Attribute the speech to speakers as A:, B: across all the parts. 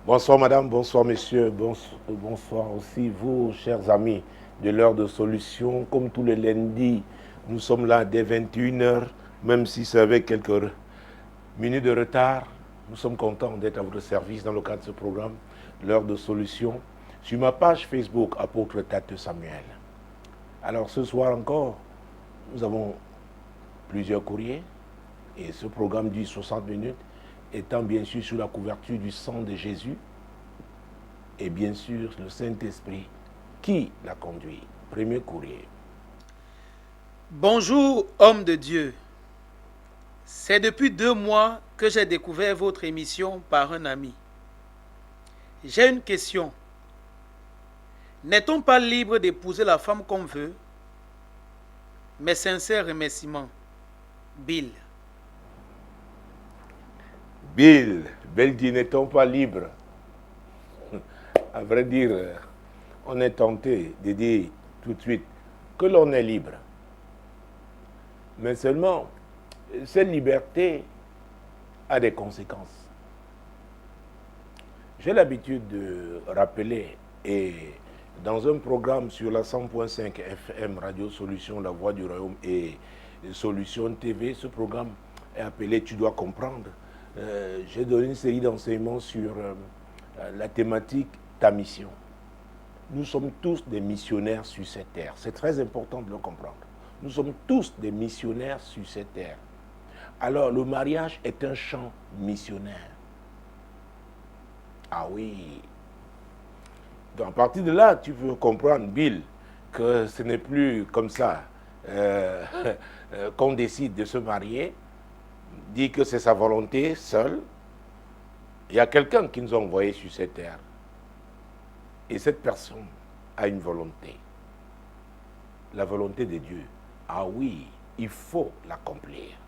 A: Bonsoir madame, bonsoir messieurs, bonsoir aussi vous, chers amis de l'heure de solution. Comme tous les lundis, nous sommes là dès 21 heures, même si c'est avec quelques minutes de retard. Nous sommes contents d'être à votre service dans le cadre de ce programme, l'heure de solution, sur ma page Facebook, Apôtre Tate Samuel. Alors ce soir encore, nous avons plusieurs courriers et ce programme dure 60 minutes, étant bien sûr sous la couverture du sang de Jésus et bien sûr le Saint-Esprit qui l'a conduit. Premier courrier.
B: Bonjour, homme de Dieu. C'est depuis 2 mois que j'ai découvert votre émission par un ami. J'ai une question. N'est-on pas libre d'épouser la femme qu'on veut? Mes sincères remerciements. Bill.
A: Bill dit, n'est-on pas libre? À vrai dire, on est tenté de dire tout de suite que l'on est libre. Mais seulement, cette liberté a des conséquences. J'ai l'habitude de rappeler, et dans un programme sur la 100.5 FM, Radio Solution, La Voix du Royaume et Solution TV, ce programme est appelé « Tu dois comprendre ». J'ai donné une série d'enseignements sur la thématique « Ta mission ». Nous sommes tous des missionnaires sur cette terre. C'est très important de le comprendre. Nous sommes tous des missionnaires sur cette terre. Alors, le mariage est un champ missionnaire. Ah oui. Donc, à partir de là, tu veux comprendre, Bill, que ce n'est plus comme ça qu'on décide de se marier, dit que c'est sa volonté seule. Il y a quelqu'un qui nous a envoyés sur cette terre. Et cette personne a une volonté. La volonté de Dieu. Ah oui, il faut l'accomplir.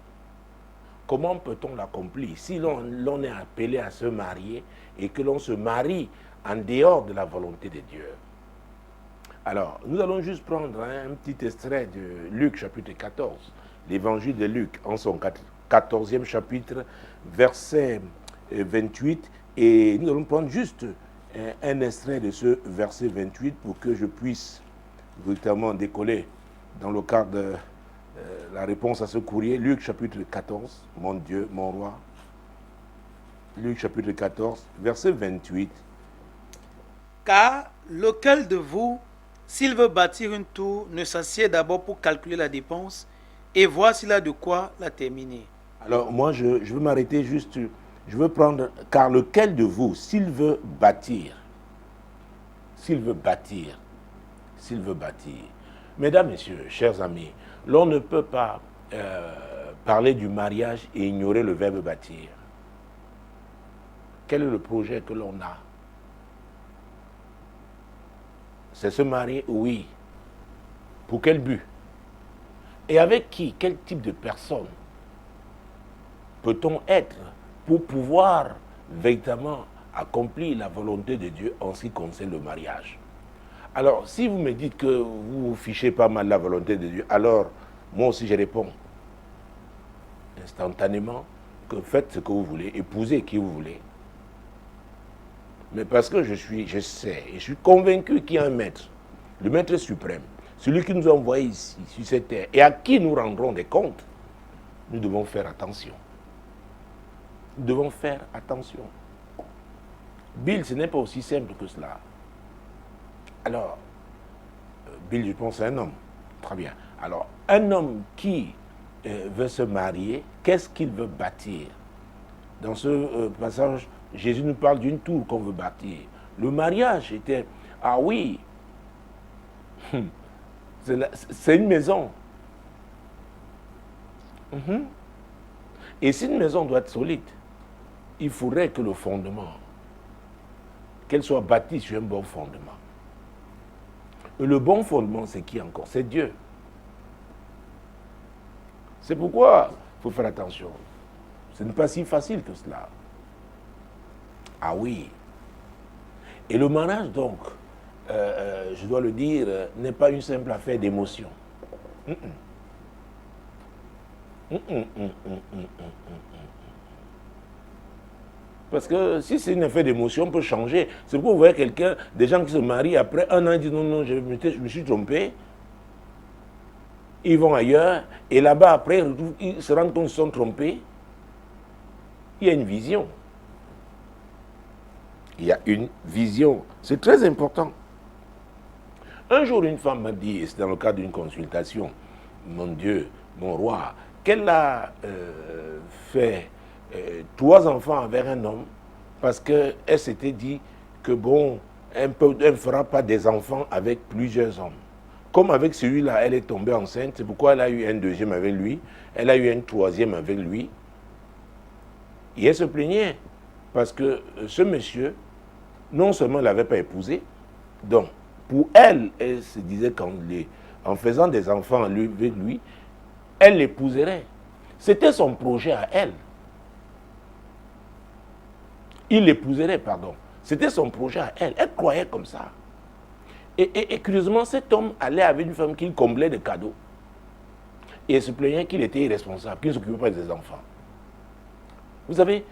A: Comment peut-on l'accomplir si l'on est appelé à se marier et que l'on se marie en dehors de la volonté de Dieu? Alors, nous allons juste prendre un petit extrait de Luc chapitre 14, l'évangile de Luc en son 14e chapitre, verset 28, et nous allons prendre juste un extrait de ce verset 28 pour que je puisse véritablement décoller dans le cadre de la réponse à ce courrier. Luc chapitre 14, mon Dieu, mon roi. Luc chapitre 14, verset 28.
B: Car lequel de vous, s'il veut bâtir une tour, ne s'assied d'abord pour calculer la dépense et voir s'il a de quoi la terminer?
A: Alors moi, je veux m'arrêter juste, je veux prendre, car lequel de vous, s'il veut bâtir, mesdames, messieurs, chers amis, l'on ne peut pas parler du mariage et ignorer le verbe bâtir. Quel est le projet que l'on a? C'est se marier? Oui. Pour quel but? Et avec qui? Quel type de personne peut-on être pour pouvoir véritablement accomplir la volonté de Dieu en ce qui concerne le mariage? Alors, si vous me dites que vous fichez pas mal la volonté de Dieu, alors moi aussi je réponds instantanément que faites ce que vous voulez, épousez qui vous voulez. Mais parce que je sais, et je suis convaincu qu'il y a un maître, le maître suprême, celui qui nous a envoyés ici, sur cette terre, et à qui nous rendrons des comptes, nous devons faire attention. Nous devons faire attention. Bill, ce n'est pas aussi simple que cela. Alors, Bill, je pense, c'est un homme. Très bien. Alors, un homme qui veut se marier, qu'est-ce qu'il veut bâtir? Dans ce passage, Jésus nous parle d'une tour qu'on veut bâtir. Le mariage était, ah oui, c'est une maison. Et si une maison doit être solide, il faudrait que le fondement, qu'elle soit bâtie sur un bon fondement. Et le bon fondement, c'est qui encore? C'est Dieu. C'est pourquoi il faut faire attention. Ce n'est pas si facile que cela. Ah oui. Et le mariage, donc, je dois le dire, n'est pas une simple affaire d'émotion. Parce que si c'est un effet d'émotion, on peut changer. C'est pourquoi vous voyez quelqu'un, des gens qui se marient, après un an, ils disent non, non, je me suis trompé. Ils vont ailleurs, et là-bas, après, ils se rendent compte qu'ils se sont trompés. Il y a une vision. Il y a une vision. C'est très important. Un jour, une femme m'a dit, et c'est dans le cadre d'une consultation, mon Dieu, mon roi, qu'elle a fait 3 enfants avec un homme parce qu'elle s'était dit que bon, elle ne fera pas des enfants avec plusieurs hommes. Comme avec celui-là, elle est tombée enceinte, c'est pourquoi elle a eu un deuxième avec lui, elle a eu un troisième avec lui. Et elle se plaignait parce que ce monsieur, non seulement ne l'avait pas épousé, donc pour elle, elle se disait qu'en faisant des enfants avec lui, elle l'épouserait. C'était son projet à elle. Il l'épouserait, pardon. C'était son projet à elle. Elle croyait comme ça. Et curieusement, cet homme allait avec une femme qu'il comblait de cadeaux. Et elle se plaignait qu'il était irresponsable, qu'il ne s'occupait pas de ses enfants. Vous savez,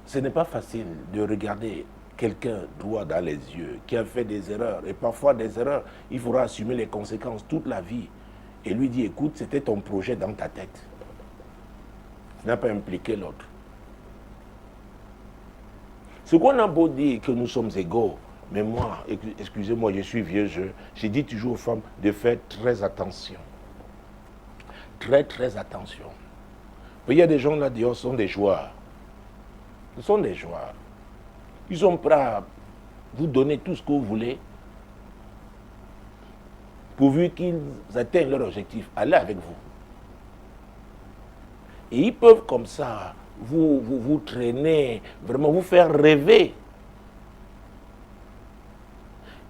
A: ce n'est pas facile de regarder quelqu'un droit dans les yeux, qui a fait des erreurs. Et parfois des erreurs, il faudra assumer les conséquences toute la vie. Et lui dit, écoute, c'était ton projet dans ta tête. Ça n'a pas impliqué l'autre. Ce qu'on a beau dire que nous sommes égaux, mais moi, excusez-moi, je suis vieux jeu, j'ai dit toujours aux femmes de faire très attention. Très, très attention. Il y a des gens là dehors, ce sont des joueurs. Ce sont des joueurs. Ils sont prêts à vous donner tout ce que vous voulez, pourvu qu'ils atteignent leur objectif. Allez avec vous. Et ils peuvent comme ça vous traîner, vraiment vous faire rêver.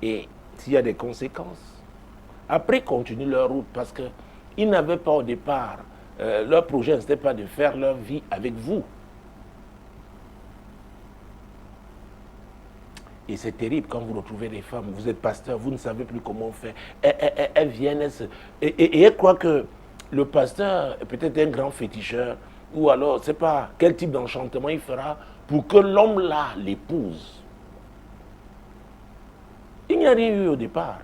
A: Et s'il y a des conséquences, après continuent leur route parce qu'ils n'avaient pas au départ, leur projet n'était pas de faire leur vie avec vous. Et c'est terrible quand vous retrouvez des femmes, vous êtes pasteur, vous ne savez plus comment faire. Elles viennent, et elles croient que le pasteur est peut-être un grand féticheur, ou alors, je ne sais pas quel type d'enchantement il fera pour que l'homme-là l'épouse. Il n'y a rien eu au départ.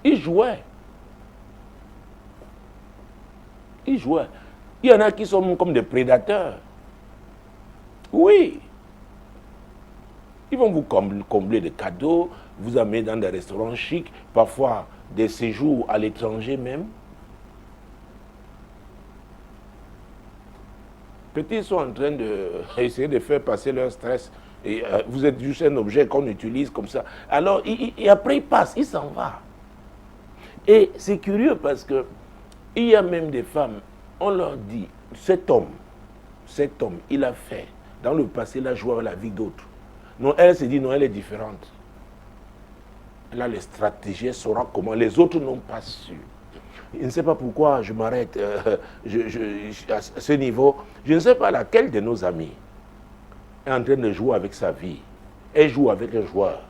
A: Il jouait. Il jouait. Il y en a qui sont comme des prédateurs. Oui. Ils vont vous combler de cadeaux, vous amener dans des restaurants chics, parfois des séjours à l'étranger même. Petits sont en train d'essayer de faire passer leur stress. Et vous êtes juste un objet qu'on utilise comme ça. Alors, et après, il passe, il s'en va. Et c'est curieux parce que il y a même des femmes, on leur dit, cet homme, il a fait, dans le passé, il a joué avec la vie d'autres. Non, elle se dit, non, elle est différente. Elle a les stratégies, elle saura comment. Les autres n'ont pas su. Je ne sais pas pourquoi je m'arrête à ce niveau. Je ne sais pas laquelle de nos amis est en train de jouer avec sa vie. Elle joue avec un joueur.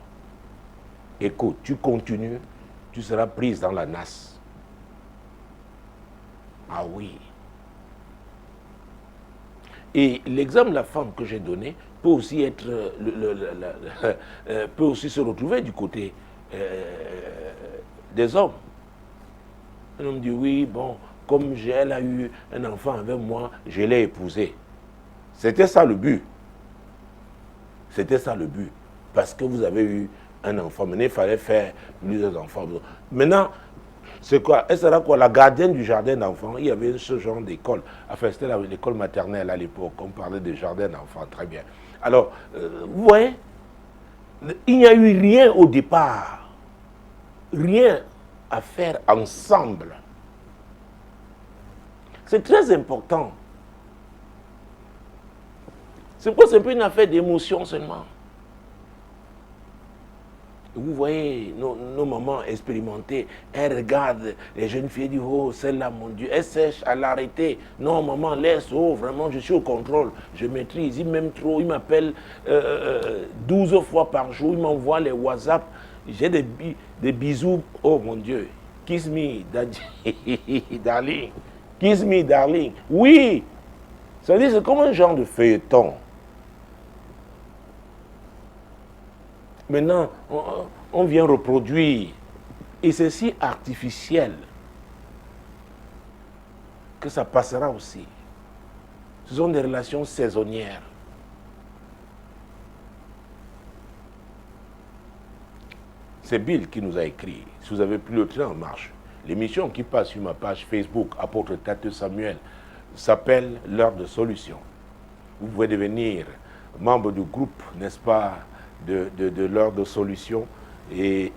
A: Écoute, tu continues, tu seras prise dans la nasse. Ah oui. Et l'exemple de la femme que j'ai donné peut aussi être peut aussi se retrouver du côté des hommes. Un homme dit oui, bon, comme elle a eu un enfant avec moi, je l'ai épousée. C'était ça le but. C'était ça le but. Parce que vous avez eu un enfant. Maintenant, il fallait faire plusieurs enfants. Maintenant, c'est quoi? Elle sera quoi? La gardienne du jardin d'enfants. Il y avait ce genre d'école. Enfin, c'était l'école maternelle à l'époque. On parlait de jardin d'enfants. Très bien. Alors, vous voyez, il n'y a eu rien au départ. Rien à faire ensemble. C'est très important. C'est pas un peu une affaire d'émotion seulement. Vous voyez nos mamans expérimentées, elles regardent les jeunes filles, disent oh celle-là mon Dieu, elles sèchent à l'arrêter. Non maman laisse, oh vraiment je suis au contrôle, je maîtrise, il m'aime trop, il m'appelle 12 fois par jour, il m'envoie les WhatsApp, j'ai des bisous, oh mon Dieu, kiss me darling, kiss me darling, oui, ça veut dire c'est comme un genre de feuilleton. Maintenant, on vient reproduire. Et c'est si artificiel que ça passera aussi. Ce sont des relations saisonnières. C'est Bill qui nous a écrit. Si vous avez pris le train en marche, l'émission qui passe sur ma page Facebook, Apôtre Tate Samuel, s'appelle L'heure de solution. Vous pouvez devenir membre du groupe, n'est-ce pas, de l'heure de solution et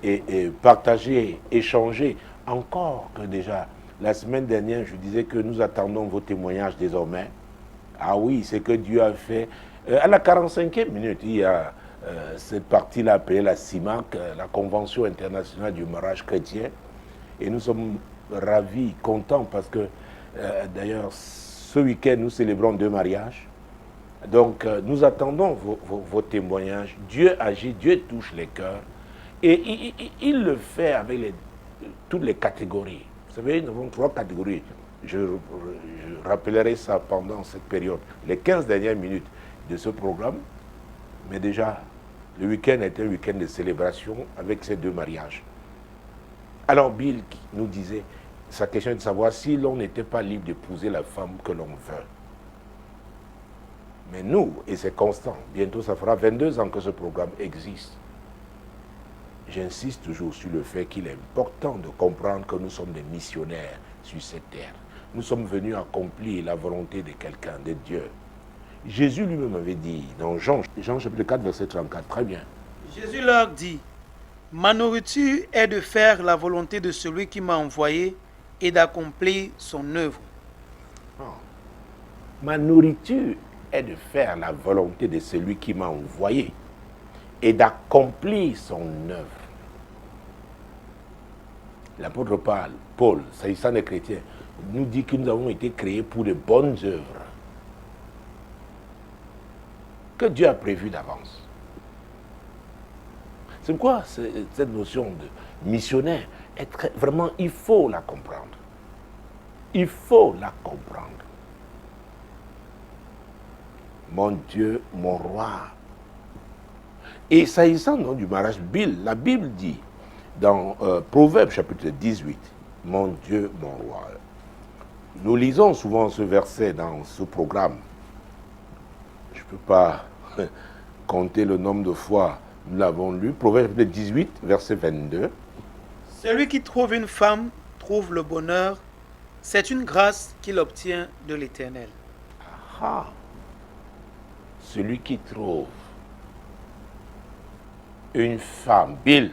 A: partager, échanger. Encore que déjà, la semaine dernière, je disais que nous attendons vos témoignages désormais. Ah oui, c'est que Dieu a fait. À la 45e minute, il y a cette partie-là appelée la CIMAC, la Convention internationale du mariage chrétien. Et nous sommes ravis, contents, parce que d'ailleurs, ce week-end, nous célébrons 2 mariages. Donc, nous attendons vos témoignages. Dieu agit, Dieu touche les cœurs. Et il le fait avec toutes les catégories. Vous savez, nous avons 3 catégories. Je rappellerai ça pendant cette période. Les 15 dernières minutes de ce programme. Mais déjà, le week-end était un week-end de célébration avec ces 2 mariages. Alors, Bill nous disait, sa question est de savoir si l'on n'était pas libre d'épouser la femme que l'on veut. Mais nous, et c'est constant, bientôt ça fera 22 ans que ce programme existe. J'insiste toujours sur le fait qu'il est important de comprendre que nous sommes des missionnaires sur cette terre. Nous sommes venus accomplir la volonté de quelqu'un, de Dieu. Jésus lui-même avait dit dans Jean chapitre 4, verset 34, très bien.
B: Jésus leur dit, ma nourriture est de faire la volonté de celui qui m'a envoyé et d'accomplir son œuvre.
A: Oh. Ma nourriture est de faire la volonté de celui qui m'a envoyé et d'accomplir son œuvre. L'apôtre Paul, s'agissant des chrétiens, nous dit que nous avons été créés pour de bonnes œuvres que Dieu a prévues d'avance. C'est pourquoi cette notion de missionnaire est vraiment, il faut la comprendre. Il faut la comprendre. Mon Dieu, mon roi. Et s'agissant du mariage, la Bible dit dans Proverbe chapitre 18, mon Dieu, mon roi. Nous lisons souvent ce verset dans ce programme. Je ne peux pas compter le nombre de fois nous l'avons lu. Proverbe chapitre 18, verset 22.
B: Celui qui trouve une femme trouve le bonheur. C'est une grâce qu'il obtient de l'Éternel.
A: Ah, celui qui trouve une femme, Bill,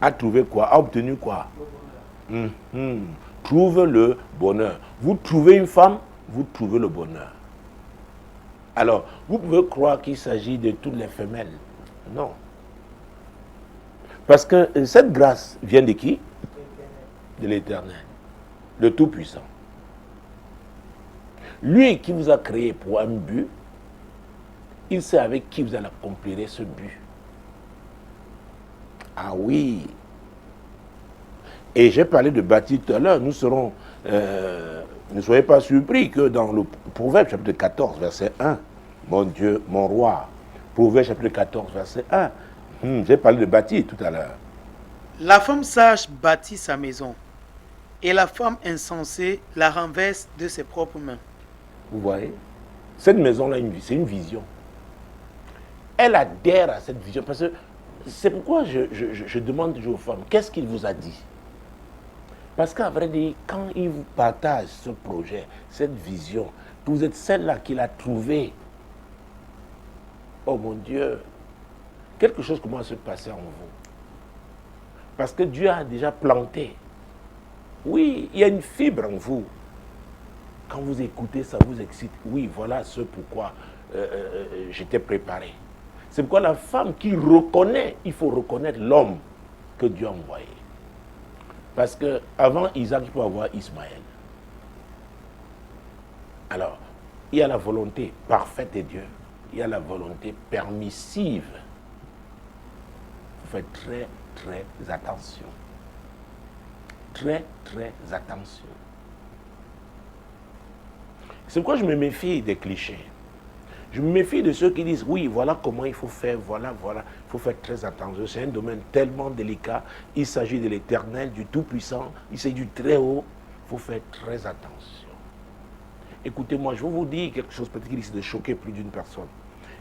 A: a trouvé quoi? A obtenu quoi? Trouve le bonheur. Vous trouvez une femme, vous trouvez le bonheur. Alors, vous pouvez croire qu'il s'agit de toutes les femelles. Non. Parce que cette grâce vient de qui? De l'Éternel, le Tout-Puissant. Lui qui vous a créé pour un but, il sait avec qui vous allez accomplir ce but. Ah oui. Et j'ai parlé de bâtir tout à l'heure. Nous serons, ne soyez pas surpris que dans le Proverbe chapitre 14, verset 1, mon Dieu, mon roi. Proverbe chapitre 14, verset 1. J'ai parlé de bâtir tout à l'heure.
B: La femme sage bâtit sa maison, et la femme insensée la renverse de ses propres mains.
A: Vous voyez? Cette maison-là, c'est une vision. Elle adhère à cette vision. Parce que c'est pourquoi je demande toujours aux femmes, qu'est-ce qu'il vous a dit? Parce qu'à vrai dire, quand il vous partage ce projet, cette vision, que vous êtes celle-là qu'il a trouvée, oh mon Dieu, quelque chose commence à se passer en vous. Parce que Dieu a déjà planté. Oui, il y a une fibre en vous. Quand vous écoutez, ça vous excite. Oui, voilà ce pourquoi j'étais préparé. C'est pourquoi la femme qui reconnaît, il faut reconnaître l'homme que Dieu a envoyé. Parce qu'avant Isaac, il faut avoir Ismaël. Alors, il y a la volonté parfaite de Dieu. Il y a la volonté permissive. Il faut faire très, très attention. Très, très attention. C'est pourquoi je me méfie des clichés. Je me méfie de ceux qui disent, oui, voilà comment il faut faire, voilà. Il faut faire très attention. C'est un domaine tellement délicat. Il s'agit de l'Éternel, du Tout-Puissant. Il s'agit du Très-Haut. Il faut faire très attention. Écoutez-moi, je vais vous dire quelque chose peut-être qui risque de choquer plus d'une personne.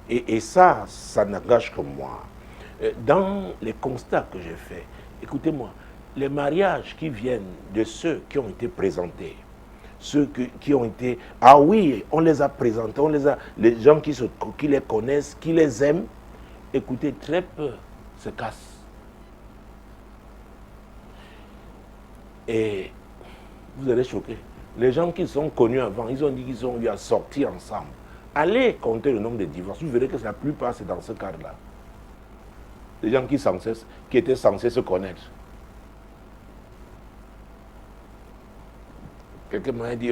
A: Et ça n'engage que moi. Dans les constats que j'ai faits, écoutez-moi, les mariages qui viennent de ceux qui ont été présentés, ceux qui ont été... Ah oui, on les a présentés, les gens qui les connaissent, qui les aiment, écoutez, très peu se cassent. Et vous allez choquer. Les gens qui sont connus avant, ils ont dit qu'ils ont eu à sortir ensemble. Allez compter le nombre de divorces. Vous verrez que la plupart, c'est dans ce cadre-là. Les gens qui étaient censés se connaître. Quelqu'un m'a dit,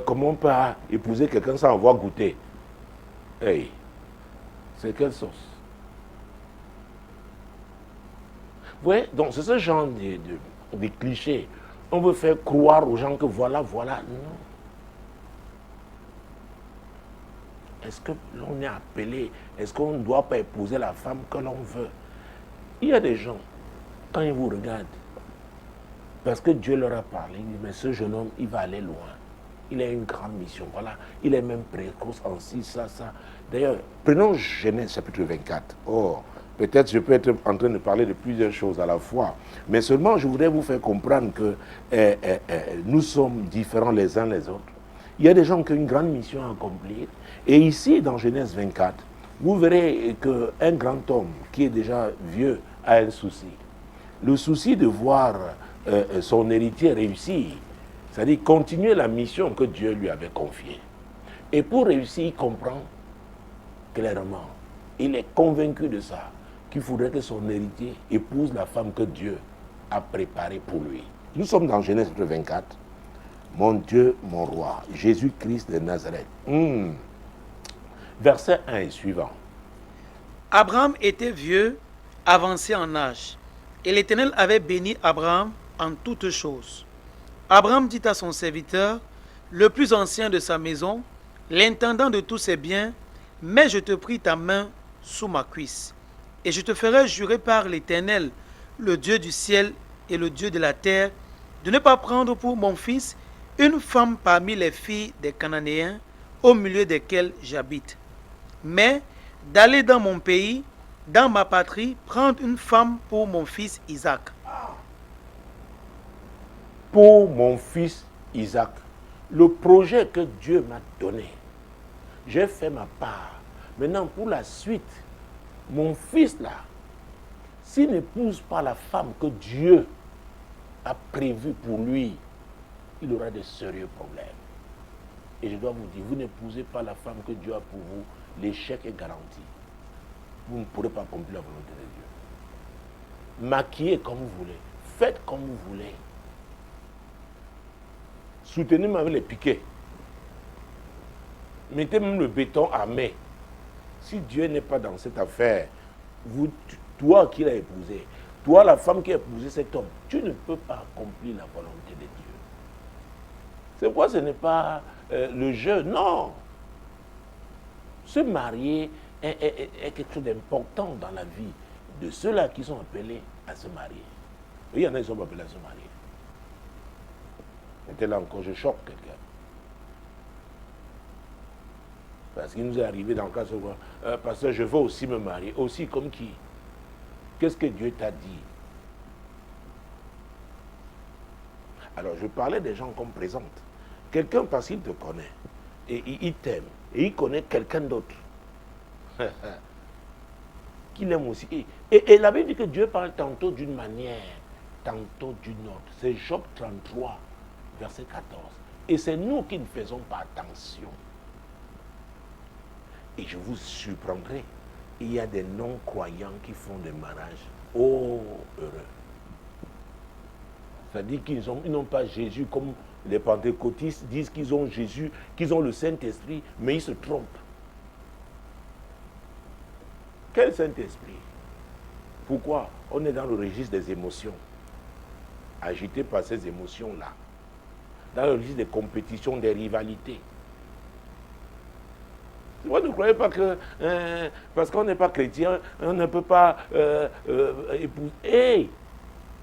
A: comment on peut épouser quelqu'un sans avoir goûté? Hey, c'est quelle sauce? Vous voyez, donc c'est ce genre de clichés. On veut faire croire aux gens que voilà. Non. Est-ce que l'on est appelé? Est-ce qu'on ne doit pas épouser la femme que l'on veut? Il y a des gens, quand ils vous regardent, parce que Dieu leur a parlé, ils disent, mais ce jeune homme, il va aller loin. Il a une grande mission. Voilà, il est même précoce en ci, ça. D'ailleurs, prenons Genèse chapitre 24. Oh, peut-être je peux être en train de parler de plusieurs choses à la fois. Mais seulement, je voudrais vous faire comprendre que nous sommes différents les uns les autres. Il y a des gens qui ont une grande mission à accomplir. Et ici, dans Genèse 24, vous verrez qu'un grand homme qui est déjà vieux a un souci. Le souci de voir son héritier réussir, c'est-à-dire continuer la mission que Dieu lui avait confiée. Et pour réussir, il comprend clairement, il est convaincu de ça, qu'il faudrait que son héritier épouse la femme que Dieu a préparée pour lui. Nous sommes dans Genèse 24. Mon Dieu, mon roi, Jésus-Christ de Nazareth. Verset 1 et suivant.
B: Abraham était vieux, avancé en âge, et l'Éternel avait béni Abraham en toutes choses. Abraham dit à son serviteur, le plus ancien de sa maison, l'intendant de tous ses biens, mets, je te prie, ta main sous ma cuisse, et je te ferai jurer par l'Éternel, le Dieu du ciel et le Dieu de la terre, de ne pas prendre pour mon fils une femme parmi les filles des Cananéens, au milieu desquels j'habite, mais d'aller dans mon pays, dans ma patrie, prendre une femme pour mon fils Isaac.
A: Pour mon fils Isaac, le projet que Dieu m'a donné, j'ai fait ma part. Maintenant, pour la suite, mon fils là, s'il n'épouse pas la femme que Dieu a prévue pour lui, il aura de sérieux problèmes. Et je dois vous dire, vous n'épousez pas la femme que Dieu a pour vous, l'échec est garanti. Vous ne pourrez pas accomplir la volonté de Dieu. Maquillez comme vous voulez, faites comme vous voulez. Soutenez-moi avec les piquets. Mettez même le béton à main. Si Dieu n'est pas dans cette affaire, toi qui l'as épousé, toi la femme qui a épousé cet homme, tu ne peux pas accomplir la volonté de Dieu. C'est pourquoi ce n'est pas le jeu, non. Se marier est quelque chose d'important dans la vie de ceux-là qui sont appelés à se marier. Il y en a qui sont appelés à se marier. Et là encore, je choque quelqu'un. Parce qu'il nous est arrivé dans le cas de pasteur, je veux aussi me marier. Aussi comme qui? Qu'est-ce que Dieu t'a dit? Alors, je parlais des gens qu'on me présente. Quelqu'un, parce qu'il te connaît, et il t'aime, et il connaît quelqu'un d'autre, qu'il aime aussi. Et la Bible dit que Dieu parle tantôt d'une manière, tantôt d'une autre. C'est Job 33, verset 14. Et c'est nous qui ne faisons pas attention. Et je vous surprendrai, il y a des non-croyants qui font des mariages. Oh, heureux. C'est-à-dire qu'ils n'ont pas Jésus comme les pentecôtistes disent qu'ils ont Jésus, qu'ils ont le Saint-Esprit, mais ils se trompent. Quel Saint-Esprit? Pourquoi? On est dans le registre des émotions, agité par ces émotions-là, dans le registre des compétitions, des rivalités. Vous ne croyez pas que parce qu'on n'est pas chrétien, on ne peut pas épouser. Hey,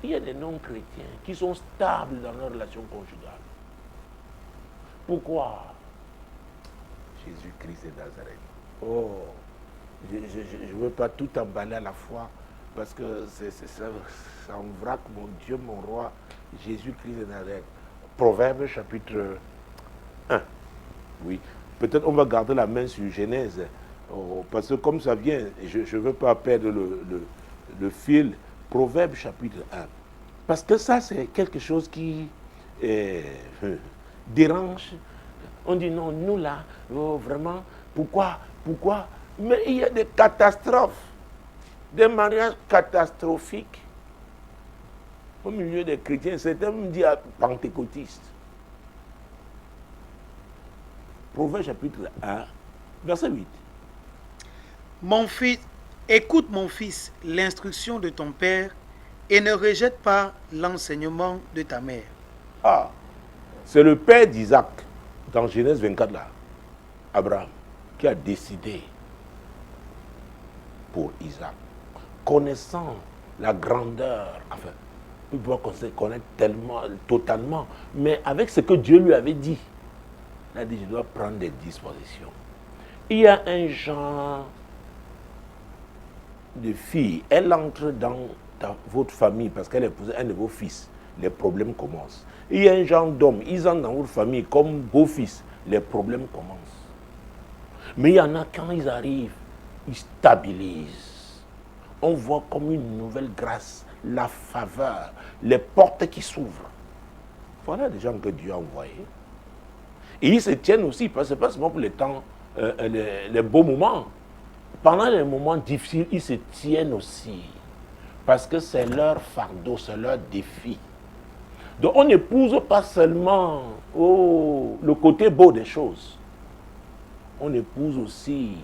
A: il y a des non-chrétiens qui sont stables dans leur relation conjugale. Pourquoi? Jésus-Christ de Nazareth. Oh, je ne veux pas tout emballer à la fois parce que ça en vrac, mon Dieu, mon roi, Jésus-Christ de Nazareth. Proverbe chapitre 1. Oui. Peut-être on va garder la main sur Genèse. Oh, parce que comme ça vient, je ne veux pas perdre le fil. Proverbe chapitre 1. Parce que ça, c'est quelque chose qui dérange. On dit non, nous là, oh, vraiment, pourquoi? Mais il y a des catastrophes, des mariages catastrophiques au milieu des chrétiens. Certains me disent pentecôtistes. Proverbe chapitre 1, verset 8.
B: Mon fils, écoute mon fils l'instruction de ton père et ne rejette pas l'enseignement de ta mère.
A: Ah, c'est le père d'Isaac, dans Genèse 24 là, Abraham, qui a décidé pour Isaac, connaissant la grandeur, enfin, il doit connaître tellement, totalement, mais avec ce que Dieu lui avait dit, il a dit, je dois prendre des dispositions. Il y a un genre de fille, elle entre dans votre famille parce qu'elle épouse un de vos fils, les problèmes commencent. Il y a un genre d'homme, ils entrent dans votre famille comme beau-fils, les problèmes commencent. Mais il y en a quand ils arrivent, ils stabilisent. On voit comme une nouvelle grâce, la faveur, les portes qui s'ouvrent. Voilà des gens que Dieu a envoyés. Et ils se tiennent aussi, parce que ce n'est pas seulement pour les temps, les beaux moments. Pendant les moments difficiles, ils se tiennent aussi. Parce que c'est leur fardeau, c'est leur défi. Donc on n'épouse pas seulement le côté beau des choses. On épouse aussi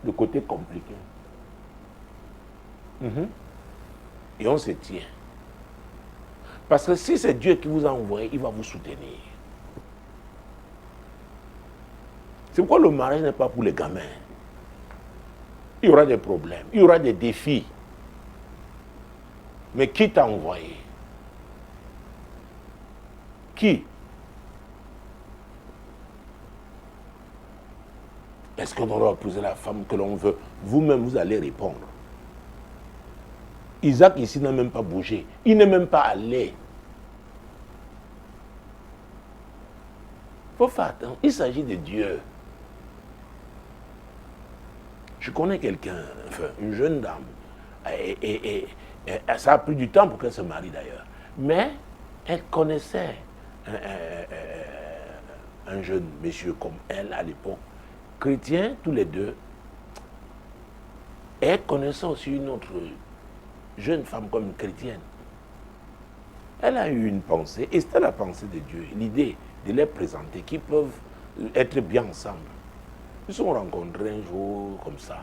A: le côté compliqué. Et on se tient. Parce que si c'est Dieu qui vous a envoyé, il va vous soutenir. C'est pourquoi le mariage n'est pas pour les gamins. Il y aura des problèmes, il y aura des défis. Mais qui t'a envoyé? Qui? Est-ce qu'on doit épouser la femme que l'on veut? Vous-même, vous allez répondre. Isaac ici n'a même pas bougé. Il n'est même pas allé. Il faut faire attention. Il s'agit de Dieu. Je connais quelqu'un, enfin, une jeune dame, et ça a pris du temps pour qu'elle se marie d'ailleurs. Mais elle connaissait un jeune monsieur comme elle à l'époque, chrétien tous les deux. Et elle connaissait aussi une autre jeune femme comme une chrétienne. Elle a eu une pensée, et c'était la pensée de Dieu, l'idée de les présenter, qui peuvent être bien ensemble. Ils se sont rencontrés un jour comme ça.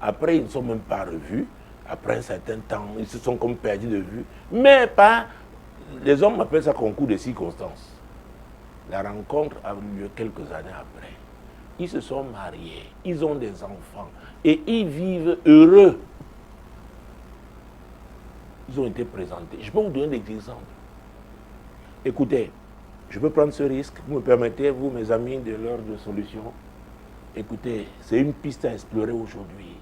A: Après, ils ne sont même pas revus. Après un certain temps, ils se sont comme perdus de vue. Mais pas... Les hommes appellent ça concours de circonstances. La rencontre a eu lieu quelques années après. Ils se sont mariés. Ils ont des enfants. Et ils vivent heureux. Ils ont été présentés. Je peux vous donner des exemples. Écoutez, je peux prendre ce risque. Vous me permettez, vous, mes amis, de l'heure de solution. Écoutez, c'est une piste à explorer aujourd'hui.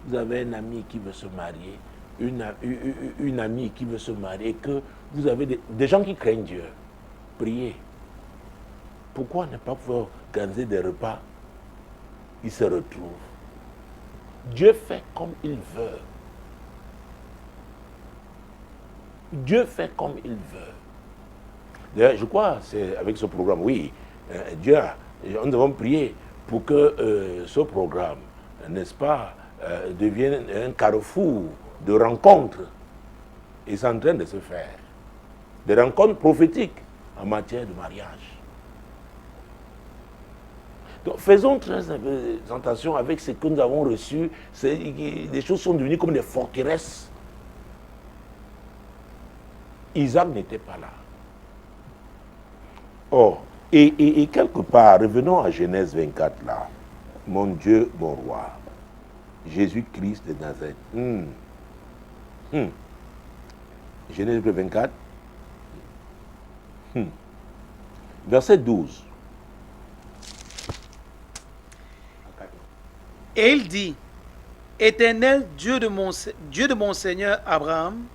A: Vous avez un ami qui veut se marier, une amie qui veut se marier, que vous avez des gens qui craignent Dieu. Priez. Pourquoi ne pas pouvoir organiser des repas? Ils se retrouvent. Dieu fait comme il veut. Dieu fait comme il veut. D'ailleurs, je crois, c'est avec ce programme, oui, Dieu, nous devons prier pour que ce programme, n'est-ce pas, devienne un carrefour de rencontres. Et c'est en train de se faire. Des rencontres prophétiques en matière de mariage. Donc faisons très attention avec ce que nous avons reçu. Les choses sont devenues comme des forteresses. Isaac n'était pas là. Or, Et quelque part, revenons à Genèse 24 là. Mon Dieu, mon roi. Jésus-Christ de Nazareth. Genèse 24. Verset 12.
B: Et il dit, Éternel Dieu de mon Seigneur Abraham,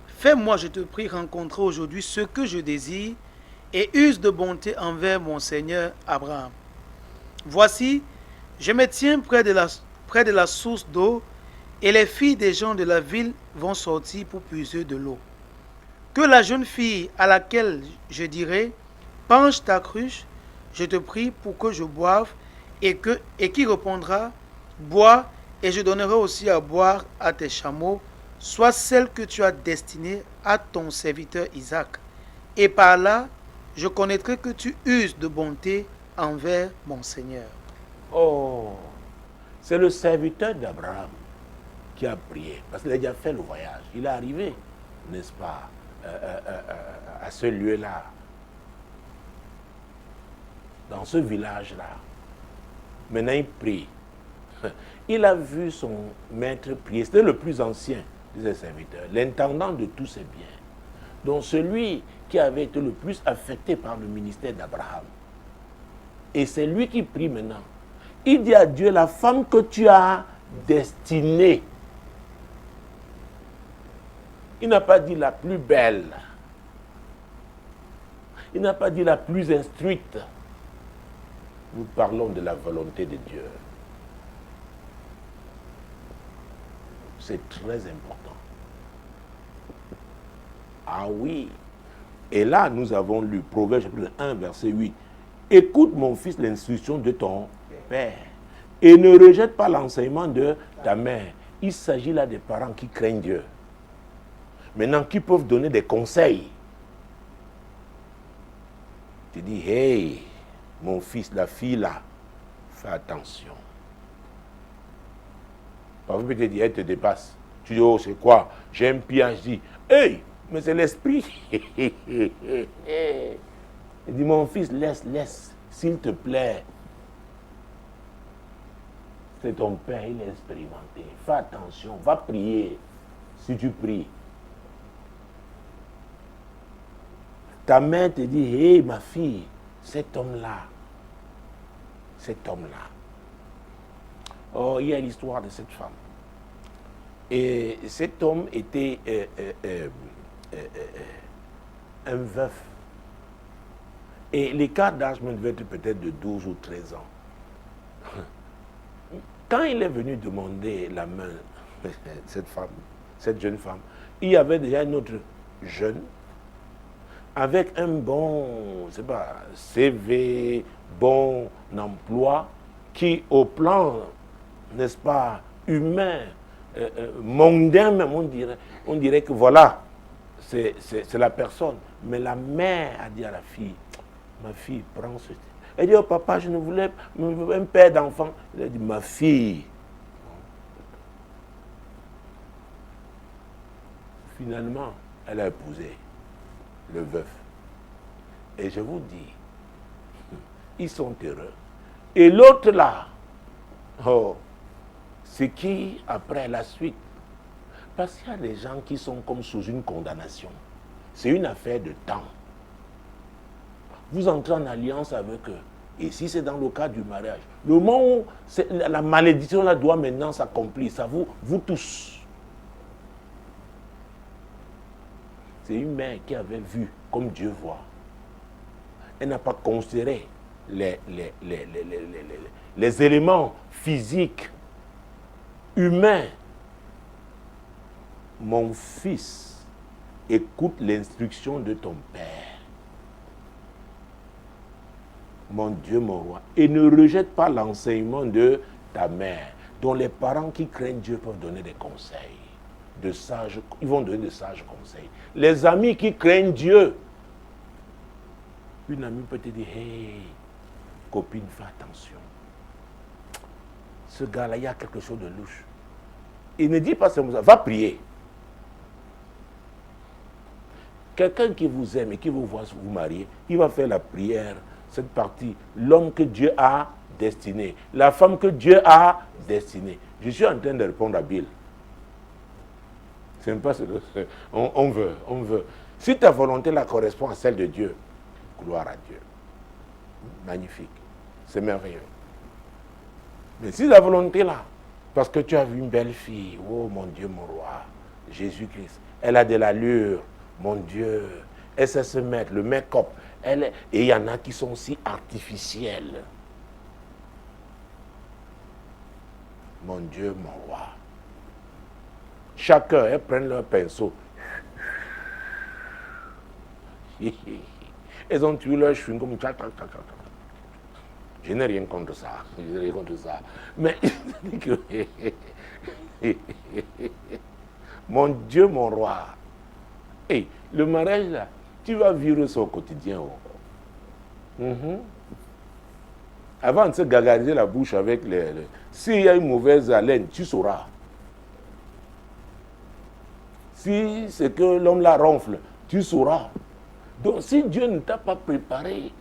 B: fais-moi, je te prie, rencontrer aujourd'hui ce que je désire et use de bonté envers mon Seigneur Abraham. Voici, je me tiens près de la source d'eau et les filles des gens de la ville vont sortir pour puiser de l'eau. Que la jeune fille à laquelle je dirai, penche ta cruche, je te prie pour que je boive, et qui répondra, bois, et je donnerai aussi à boire à tes chameaux, soit celle que tu as destinée à ton serviteur Isaac. Et par là, je connaîtrai que tu uses de bonté envers mon Seigneur.
A: Oh, c'est le serviteur d'Abraham qui a prié, parce qu'il a déjà fait le voyage. Il est arrivé, n'est-ce pas, à ce lieu-là, dans ce village-là. Maintenant, il prie. Il a vu son maître prier. C'était le plus ancien de ses serviteurs, l'intendant de tous ses biens. Donc celui qui avait été le plus affecté par le ministère d'Abraham. Et c'est lui qui prie maintenant. Il dit à Dieu, la femme que tu as destinée. Il n'a pas dit la plus belle. Il n'a pas dit la plus instruite. Nous parlons de la volonté de Dieu. C'est très important. Ah oui. Et là, nous avons lu Proverbe chapitre 1, verset 8. Écoute, mon fils, l'instruction de ton père. Et ne rejette pas l'enseignement de ta mère. Il s'agit là des parents qui craignent Dieu. Maintenant, qui peuvent donner des conseils. Tu dis, hey, mon fils, la fille là, fais attention. Parfois, peut-être elle te dépasse. Tu dis, oh, c'est quoi? J'ai un PhD. Hey, mais c'est l'esprit. Il dit, mon fils, laisse, s'il te plaît. C'est ton père, il est expérimenté. Fais attention, va prier si tu pries. Ta mère te dit, hé, ma fille, cet homme-là. Oh, il y a l'histoire de cette femme. Et cet homme était un veuf. Et l'écart d'âge devait être peut-être de 12 ou 13 ans. Quand il est venu demander la main, cette jeune femme, il y avait déjà une autre jeune, avec un bon, CV, bon emploi, qui au plan, n'est-ce pas, humain, mondain même, on dirait que voilà, c'est la personne. Mais la mère a dit à la fille, ma fille, prends ce... Elle dit, oh papa, je ne voulais un père d'enfant. Elle a dit, ma fille. Finalement, elle a épousé le veuf. Et je vous dis, ils sont heureux. Et l'autre là, oh, c'est qui après la suite? Parce qu'il y a des gens qui sont comme sous une condamnation. C'est une affaire de temps. Vous entrez en alliance avec eux. Et si c'est dans le cas du mariage, le moment où la malédiction là doit maintenant s'accomplir, ça vous tous. C'est une mère qui avait vu comme Dieu voit. Elle n'a pas considéré les éléments physiques, humains. Mon fils, écoute l'instruction de ton père. Mon Dieu, mon roi, et ne rejette pas l'enseignement de ta mère, dont les parents qui craignent Dieu peuvent donner des conseils, ils vont donner de sages conseils. Les amis qui craignent Dieu, une amie peut te dire, hey, copine, fais attention. Ce gars-là, il y a quelque chose de louche. Il ne dit pas seulement ça, va prier. Quelqu'un qui vous aime et qui vous voit vous marier, il va faire la prière cette partie, l'homme que Dieu a destiné, la femme que Dieu a destinée. Je suis en train de répondre à Bill. C'est pas ce que on veut. Si ta volonté là correspond à celle de Dieu, gloire à Dieu. Magnifique. C'est merveilleux. Mais si la volonté là, parce que tu as vu une belle fille, oh mon Dieu, mon roi, Jésus-Christ, elle a de l'allure, mon Dieu, elle sait se mettre, le make-up, et il y en a qui sont aussi artificiels. Mon Dieu, mon roi. Chacun, elles prennent leur pinceau. Elles ont tué leur chewing comme ça. Je n'ai rien contre ça. Mais mon Dieu, mon roi. Hey, le mariage là, tu vas vivre ça au quotidien. Avant de se gagariser la bouche avec s'il y a une mauvaise haleine, tu sauras. Si c'est que l'homme la ronfle, tu sauras. Donc si Dieu ne t'a pas préparé,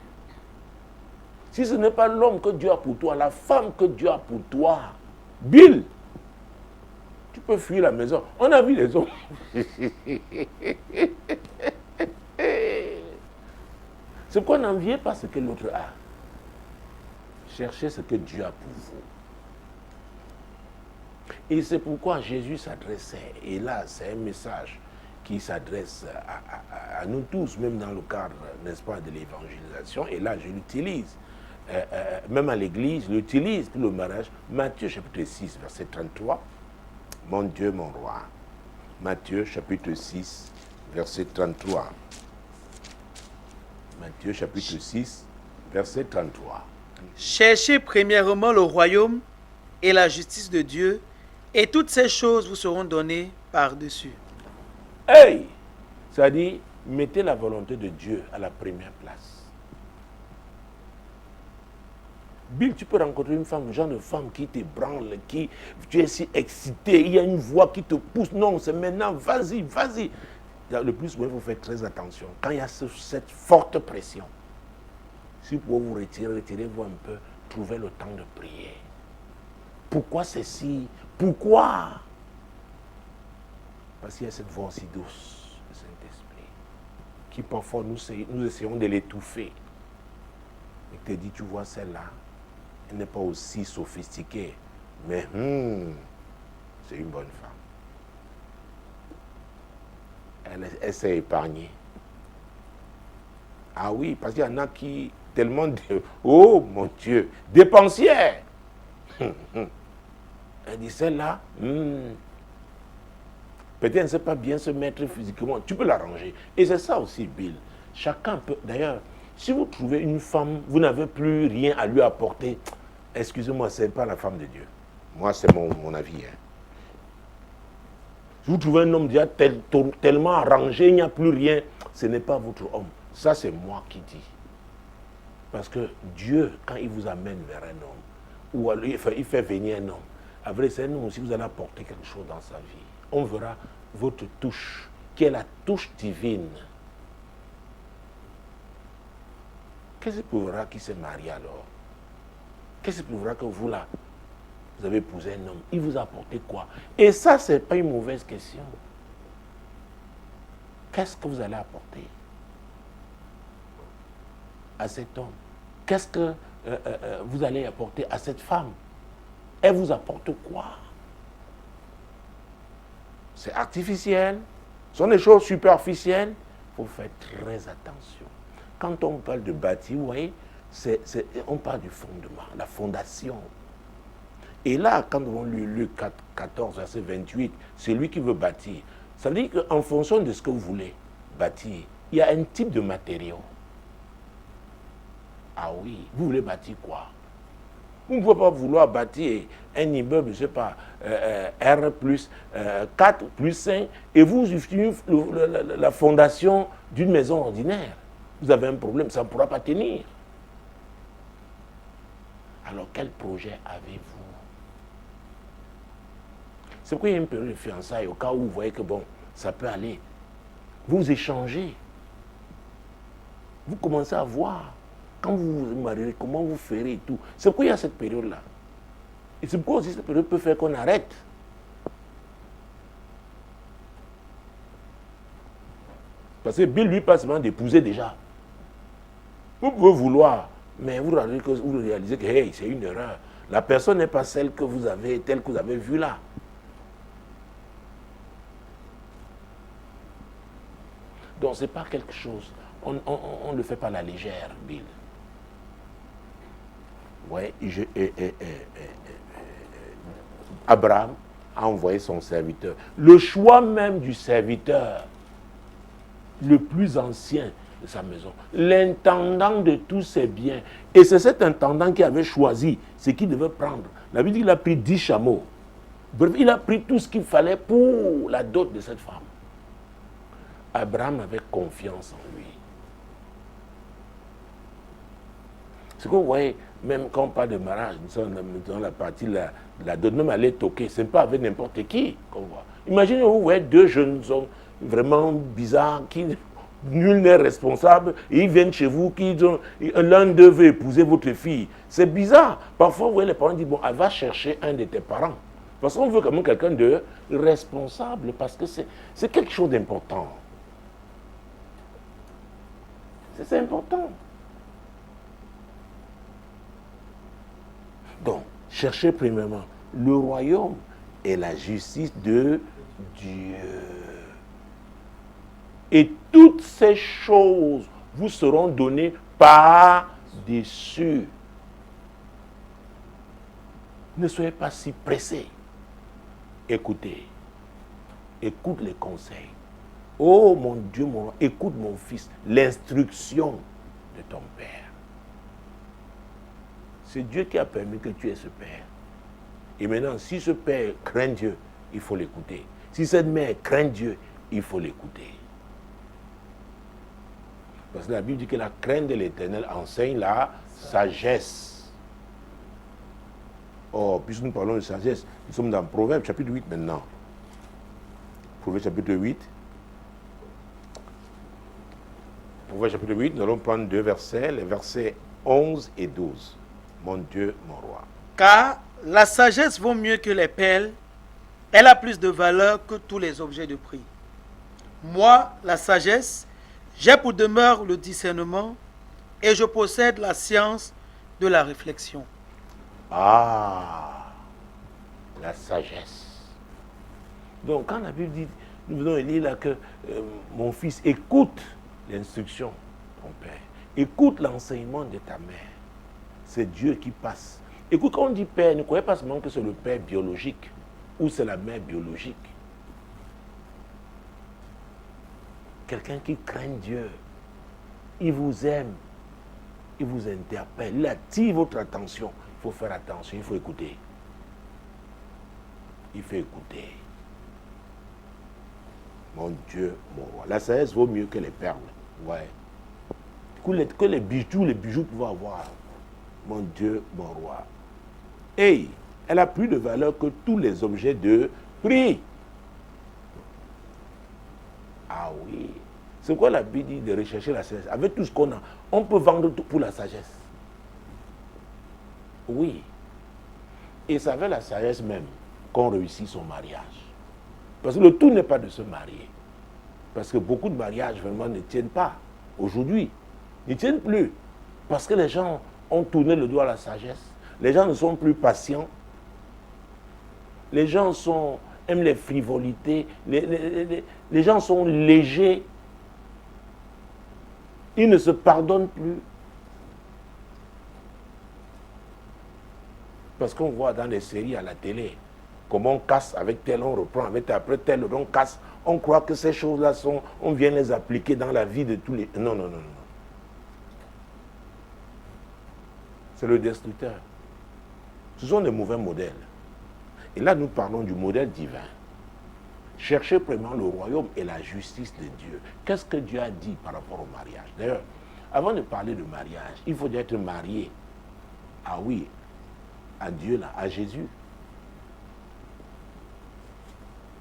A: si ce n'est pas l'homme que Dieu a pour toi, la femme que Dieu a pour toi, Bill, tu peux fuir la maison. On a vu les hommes. C'est pourquoi n'enviez pas ce que l'autre a. Cherchez ce que Dieu a pour vous. Et c'est pourquoi Jésus s'adressait, et là c'est un message qui s'adresse à nous tous, même dans le cadre, n'est-ce pas, de l'évangélisation, et là je l'utilise, même à l'église, je l'utilise pour le mariage. Matthieu chapitre 6, verset 33, mon Dieu, mon roi. Matthieu chapitre 6, verset 33. Matthieu chapitre 6, verset 33.
B: Cherchez premièrement le royaume et la justice de Dieu, et toutes ces choses vous seront données par-dessus.
A: Hey! C'est-à-dire, mettez la volonté de Dieu à la première place. Bill, tu peux rencontrer une femme, genre de femme qui t'ébranle, qui tu es si excité, il y a une voix qui te pousse. Non, c'est maintenant, vas-y, vas-y. Le plus souvent, il faut faire très attention. Quand il y a cette forte pression, si vous pouvez vous retirer, retirez-vous un peu, trouvez le temps de prier. Pourquoi ceci? Pourquoi? Parce qu'il y a cette voix si douce, le Saint-Esprit, qui parfois nous essayons de l'étouffer. Il te dit, tu vois celle-là, elle n'est pas aussi sophistiquée, mais c'est une bonne femme. Elle s'est épargnée. Ah oui, parce qu'il y en a qui, tellement oh mon Dieu, dépensière. Elle dit, celle-là, peut-être elle ne sait pas bien se mettre physiquement. Tu peux l'arranger. Et c'est ça aussi, Bill. Chacun peut. D'ailleurs, si vous trouvez une femme, vous n'avez plus rien à lui apporter, excusez-moi, ce n'est pas la femme de Dieu. Moi, c'est mon avis. Si vous trouvez un homme déjà tellement arrangé, il n'y a plus rien, ce n'est pas votre homme. Ça, c'est moi qui dis. Parce que Dieu, quand il vous amène vers un homme, ou alors il fait venir un homme, après c'est un homme aussi, vous allez apporter quelque chose dans sa vie. On verra votre touche, qui est la touche divine. Qu'est-ce qui prouvera qu'il s'est marié alors? Qu'est-ce qui prouvera que vous là, vous avez épousé un homme? Il vous a apporté quoi? Et ça, ce n'est pas une mauvaise question. Qu'est-ce que vous allez apporter à cet homme? Qu'est-ce que vous allez apporter à cette femme? Elle vous apporte quoi? C'est artificiel, ce sont des choses superficielles. Il faut faire très attention. Quand on parle de bâtir, vous voyez, on parle du fondement, la fondation. Et là, quand on lit Luc 14, verset 28, c'est lui qui veut bâtir. Ça veut dire qu'en fonction de ce que vous voulez bâtir, il y a un type de matériau. Ah oui, vous voulez bâtir quoi? Vous ne pouvez pas vouloir bâtir un immeuble, je ne sais pas, R plus 4 plus 5, et vous utilisez la fondation d'une maison ordinaire. Vous avez un problème, ça ne pourra pas tenir. Alors, quel projet avez-vous? C'est pourquoi il y a une période de fiançailles, au cas où vous voyez que bon, ça peut aller. Vous échangez. Vous commencez à voir. quand vous vous marierez, comment vous ferez et tout. C'est pourquoi il y a cette période-là. Et c'est pourquoi aussi cette période peut faire qu'on arrête. Parce que Bill lui passe seulement d'épouser déjà. Vous pouvez vouloir, mais vous réalisez que hey, c'est une erreur. La personne n'est pas celle que vous avez, telle que vous avez vue là. Donc ce n'est pas quelque chose. On ne le fait pas à la légère, Bill. Ouais, Abraham a envoyé son serviteur. Le choix même du serviteur, le plus ancien de sa maison, l'intendant de tous ses biens. Et c'est cet intendant qui avait choisi ce qu'il devait prendre. La Bible dit qu'il a pris 10 chameaux. Bref, il a pris tout ce qu'il fallait pour la dot de cette femme. Abraham avait confiance en lui. Ce que vous voyez, même quand on parle de mariage, nous sommes dans la partie de la dot, même aller toquer, ce n'est pas avec n'importe qui qu'on voit. Imaginez, vous voyez deux jeunes hommes vraiment bizarres, qui nul n'est responsable, et ils viennent chez vous, l'un d'eux veut épouser votre fille. C'est bizarre. Parfois, vous voyez, les parents disent, bon, elle va chercher un de tes parents. Parce qu'on veut quand même quelqu'un de responsable, parce que c'est quelque chose d'important. C'est important. Donc, cherchez premièrement le royaume et la justice de Dieu. Et toutes ces choses vous seront données par-dessus. Ne soyez pas si pressés. Écoutez. Écoute les conseils. Oh mon Dieu, mon roi, écoute mon fils, l'instruction de ton père. C'est Dieu qui a permis que tu aies ce père. Et maintenant, si ce père craint Dieu, il faut l'écouter. Si cette mère craint Dieu, il faut l'écouter. Parce que la Bible dit que la crainte de l'Éternel enseigne la sagesse. Oh, puisque nous parlons de sagesse, nous sommes dans Proverbe chapitre 8 maintenant. Proverbe chapitre 8. Proverbe chapitre 8, nous allons prendre deux versets, les versets 11 et 12. Mon Dieu, mon roi.
B: Car la sagesse vaut mieux que les perles, elle a plus de valeur que tous les objets de prix. Moi, la sagesse, j'ai pour demeure le discernement et je possède la science de la réflexion.
A: Ah, la sagesse. Donc, quand la Bible dit, nous venons de lire là que mon fils, écoute l'instruction de ton père, écoute l'enseignement de ta mère. C'est Dieu qui passe. Écoute, quand on dit père, ne croyez pas seulement que c'est le père biologique ou c'est la mère biologique. Quelqu'un qui craint Dieu, il vous aime, il vous interpelle, il attire votre attention. Il faut faire attention, il faut écouter. Il faut écouter. Mon Dieu, mon roi. La sagesse vaut mieux que les perles. Ouais. Que les bijoux pouvaient avoir. Mon Dieu, mon roi. Et elle a plus de valeur que tous les objets de prix. Ah oui. C'est quoi la Bible dit de rechercher la sagesse? Avec tout ce qu'on a, on peut vendre tout pour la sagesse. Oui. Et c'est avec la sagesse même qu'on réussit son mariage. Parce que le tout n'est pas de se marier. Parce que beaucoup de mariages vraiment ne tiennent pas. Aujourd'hui, ils ne tiennent plus. Parce que les gens ont tourné le doigt à la sagesse. Les gens ne sont plus patients. Les gens aiment les frivolités. Les gens sont légers. Ils ne se pardonnent plus. Parce qu'on voit dans les séries à la télé, comment on casse avec tel, on reprend avec tel, après tel, on casse. On croit que ces choses-là on vient les appliquer dans la vie de tous les... Non, non, non, non. C'est le destructeur. Ce sont des mauvais modèles. Et là, nous parlons du modèle divin. Cherchez premièrement le royaume et la justice de Dieu. Qu'est-ce que Dieu a dit par rapport au mariage? D'ailleurs, avant de parler de mariage, il faut déjà être marié. Ah oui, à Dieu, là, à Jésus.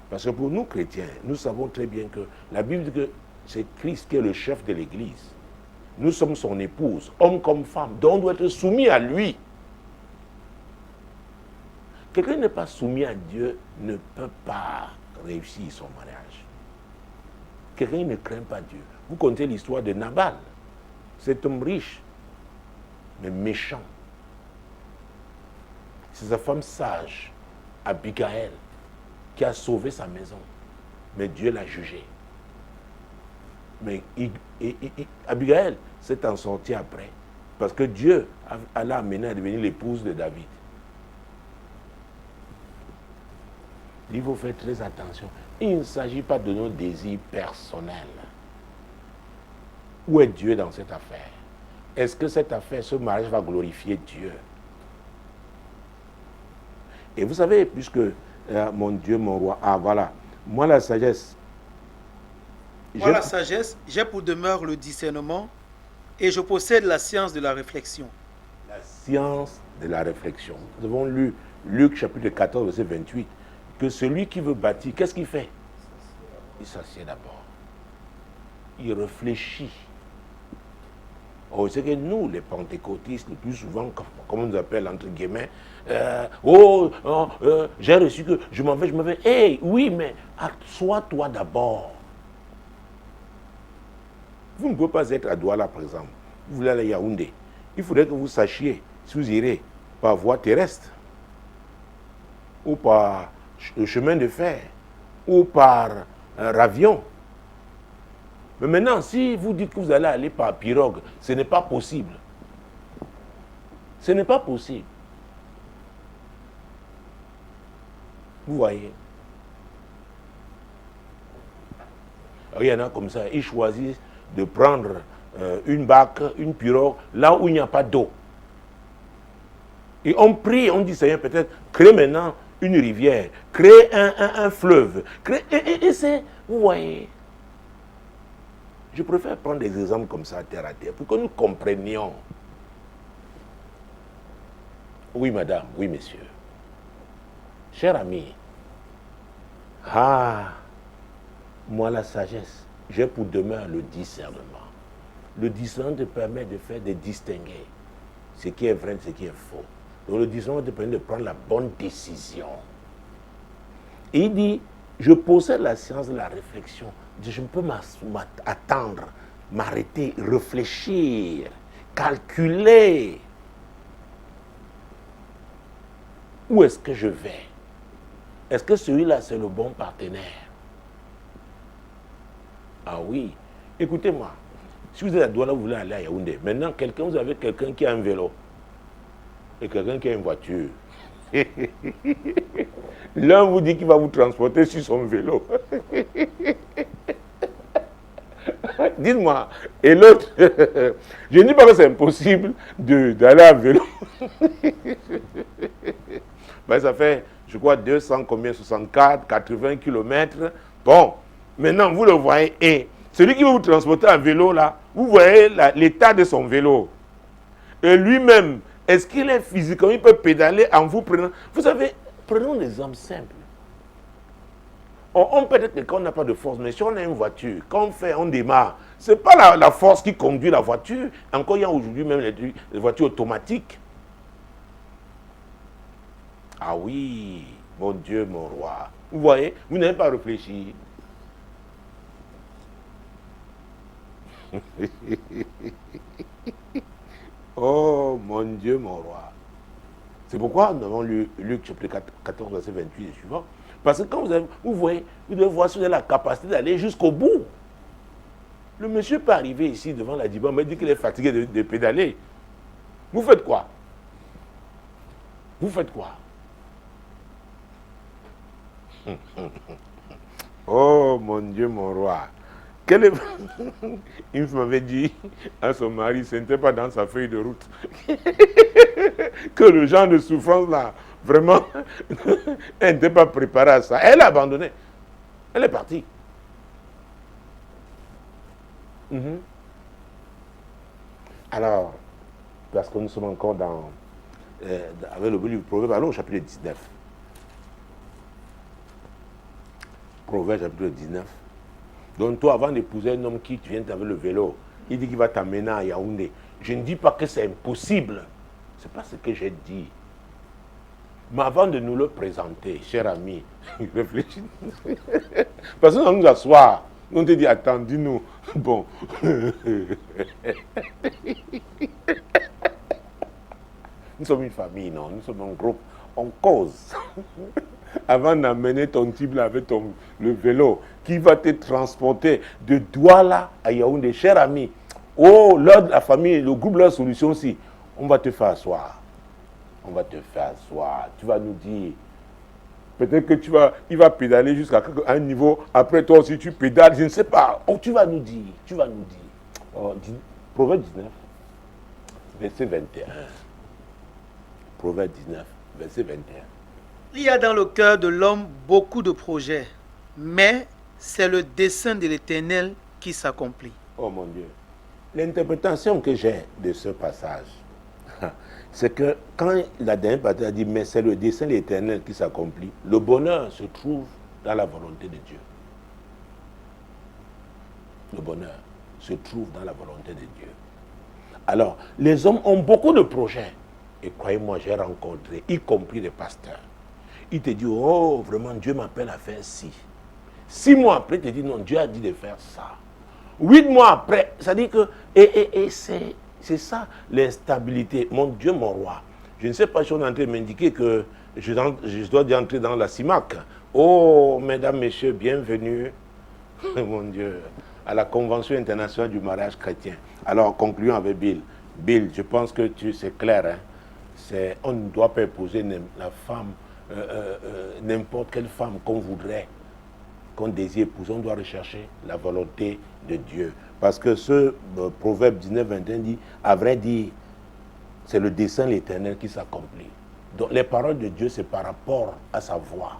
A: Parce que pour nous chrétiens, nous savons très bien que la Bible dit que c'est Christ qui est le chef de l'Église. Nous sommes son épouse, homme comme femme, donc on doit être soumis à lui. Quelqu'un qui n'est pas soumis à Dieu ne peut pas réussir son mariage. Quelqu'un qui ne craint pas Dieu. Vous connaissez l'histoire de Nabal, cet homme riche, mais méchant. C'est sa femme sage, Abigail, qui a sauvé sa maison. Mais Dieu l'a jugé. Mais Abigail s'est en sortie après. Parce que Dieu l'a amené à devenir l'épouse de David. Il faut faire très attention. Il ne s'agit pas de nos désirs personnels. Où est Dieu dans cette affaire? Est-ce que cette affaire, ce mariage va glorifier Dieu? Et vous savez, puisque, mon Dieu, mon roi, voilà, moi la sagesse.
B: Moi la sagesse, j'ai pour demeure le discernement et je possède la science de la réflexion.
A: La science de la réflexion. Nous avons lu Luc chapitre 14, verset 28, que celui qui veut bâtir, qu'est-ce qu'il fait? Il s'assied d'abord. Il réfléchit. Oh, c'est que nous, les pentecôtistes, le plus souvent, comme on nous appelle, entre guillemets, j'ai reçu que je m'en vais. Hey, oui, mais assois-toi d'abord. Vous ne pouvez pas être à Douala, par exemple. Vous voulez aller à Yaoundé. Il faudrait que vous sachiez si vous irez par voie terrestre, ou par le chemin de fer, ou par avion. Mais maintenant, si vous dites que vous allez aller par pirogue, ce n'est pas possible. Ce n'est pas possible. Vous voyez? Alors, il y en a comme ça, ils choisissent de prendre une barque, une pirogue, là où il n'y a pas d'eau. Et on prie, on dit, Seigneur, peut-être, crée maintenant une rivière, crée un fleuve. Et c'est, vous voyez? Je préfère prendre des exemples comme ça, terre à terre, pour que nous comprenions. Oui, madame, oui, monsieur. Cher ami, moi, la sagesse, j'ai pour demeure le discernement. Le discernement te permet de faire des distinguer ce qui est vrai de ce qui est faux. Donc, le discernement te permet de prendre la bonne décision. Et il dit, je possède la science de la réflexion. Je peux m'attendre, m'arrêter, réfléchir, calculer. Où est-ce que je vais? Est-ce que celui-là, c'est le bon partenaire? Ah oui. Écoutez-moi. Si vous êtes à Douala, vous voulez aller à Yaoundé. Maintenant, vous avez quelqu'un qui a un vélo et quelqu'un qui a une voiture. L'un vous dit qu'il va vous transporter sur son vélo. Dites-moi. Et l'autre, je ne dis pas que c'est impossible d'aller à vélo. Ben, ça fait, je crois, 200, combien, 64, 80 km. Bon, maintenant, vous le voyez. Et celui qui va vous transporter à vélo, là, vous voyez l'état de son vélo. Et lui-même, est-ce qu'il est physiquement, il peut pédaler en vous prenant. Vous savez, prenons des exemples simples. On peut être que quand on n'a pas de force, mais si on a une voiture, quand on démarre, ce n'est pas la force qui conduit la voiture. Encore, il y a aujourd'hui même les voitures automatiques. Ah oui, mon Dieu, mon roi. Vous voyez, vous n'avez pas réfléchi. Oh, mon Dieu, mon roi. C'est pourquoi nous avons lu Luc chapitre 14, verset 28 et suivant. Parce que quand vous voyez, vous devez voir si vous avez la capacité d'aller jusqu'au bout. Le monsieur peut arriver ici devant la divan, mais dit qu'il est fatigué de pédaler. Vous faites quoi? Vous faites quoi? Oh, mon Dieu, mon roi. Il m'avait dit à son mari, ce n'était pas dans sa feuille de route, que le genre de souffrance là, vraiment, elle n'était pas préparée à ça. Elle a abandonné. Elle est partie. Alors, parce que nous sommes encore avec le livre Proverbe, allons au chapitre 19. Proverbe chapitre 19. Donc toi, avant d'épouser un homme qui vient avec le vélo, Il dit qu'il va t'amener à Yaoundé. Je ne dis pas que c'est impossible. Ce n'est pas ce que j'ai dit. Mais avant de nous le présenter, cher ami, réfléchis. Parce que nous nous asseoir, on te dit, attends, dis-nous. Bon. Nous sommes une famille, non? Nous sommes un groupe. On cause. Avant d'amener ton type là avec le vélo qui va te transporter de Douala à Yaoundé, cher ami. Oh, là, la famille, le groupe La Solution aussi, on va te faire asseoir. On va te faire asseoir. Tu vas nous dire. Peut-être que il va pédaler jusqu'à un niveau. Après toi aussi, tu pédales, je ne sais pas. Oh, tu vas nous dire. Tu vas nous dire. Oh, Proverbe 19, verset 21. Proverbe 19, verset 21.
B: Il y a dans le cœur de l'homme beaucoup de projets, mais c'est le dessein de l'Éternel qui s'accomplit.
A: Oh mon Dieu. L'interprétation que j'ai de ce passage, c'est que quand la dernière partie a dit, mais c'est le dessein de l'Éternel qui s'accomplit, le bonheur se trouve dans la volonté de Dieu. Le bonheur se trouve dans la volonté de Dieu. Alors, les hommes ont beaucoup de projets. Et croyez-moi, j'ai rencontré, y compris les pasteurs. Ils te disent, oh, vraiment, Dieu m'appelle à faire ci. 6 mois après, il te dit, non, Dieu a dit de faire ça. 8 mois après, ça dit que, et c'est ça l'instabilité. Mon Dieu, mon roi. Je ne sais pas si on est en train de m'indiquer que je dois entrer dans la CIMAC. Oh, mesdames, messieurs, bienvenue, mon Dieu, à la Convention internationale du mariage chrétien. Alors, concluons avec Bill. Bill, je pense que c'est clair, hein? On ne doit pas épouser la femme, n'importe quelle femme qu'on voudrait, qu'on désire épouser. On doit rechercher la volonté de Dieu. Parce que ce proverbe 19, 21 dit, à vrai dire, c'est le dessein de l'Éternel qui s'accomplit. Donc les paroles de Dieu, c'est par rapport à sa voix.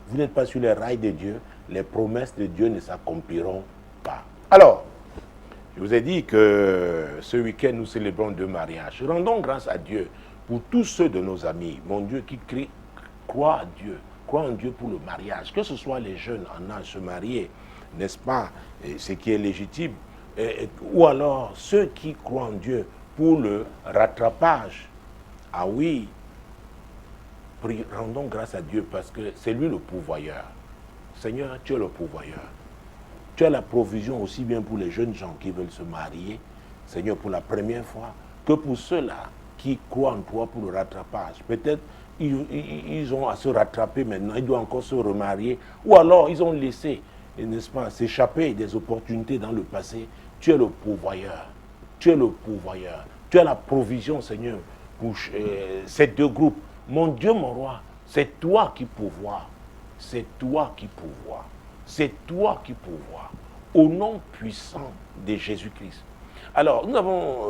A: Vous n'êtes pas sur les rails de Dieu, les promesses de Dieu ne s'accompliront pas. Alors, je vous ai dit que ce week-end, nous célébrons 2 mariages. Rendons grâce à Dieu pour tous ceux de nos amis, mon Dieu, qui croient à Dieu, croient en Dieu pour le mariage. Que ce soit les jeunes en âge de se marier, n'est-ce pas, ce qui est légitime, ou alors ceux qui croient en Dieu pour le rattrapage. Ah oui, rendons grâce à Dieu parce que c'est lui le pourvoyeur. Seigneur, tu es le pourvoyeur. Tu as la provision aussi bien pour les jeunes gens qui veulent se marier, Seigneur, pour la première fois, que pour ceux-là qui croient en toi pour le rattrapage. Peut-être ils ont à se rattraper maintenant, ils doivent encore se remarier, ou alors ils ont laissé, n'est-ce pas, s'échapper des opportunités dans le passé. Tu es le pourvoyeur. Tu es le pourvoyeur. Tu as la provision, Seigneur, pour ces 2 groupes. Mon Dieu, mon roi, c'est toi qui pourvois. C'est toi qui pourvois. C'est toi qui pourvois. Au nom puissant de Jésus-Christ. Alors, nous avons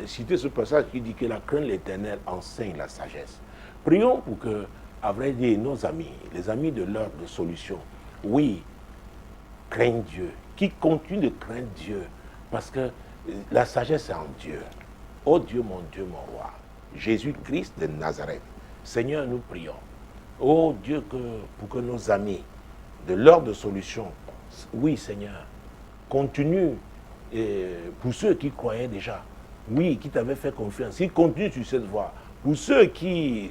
A: cité ce passage qui dit que la crainte de l'Éternel enseigne la sagesse. Prions pour que, à vrai dire, nos amis, les amis de l'heure de solution, oui, craignent Dieu, qui continuent de craindre Dieu, parce que la sagesse est en Dieu. Oh Dieu, mon roi, Jésus-Christ de Nazareth, Seigneur, nous prions. Oh Dieu, pour que nos amis de l'heure de solution, oui Seigneur, continuent, pour ceux qui croyaient déjà, oui, qui t'avaient fait confiance, ils continuent sur cette voie. Pour ceux qui,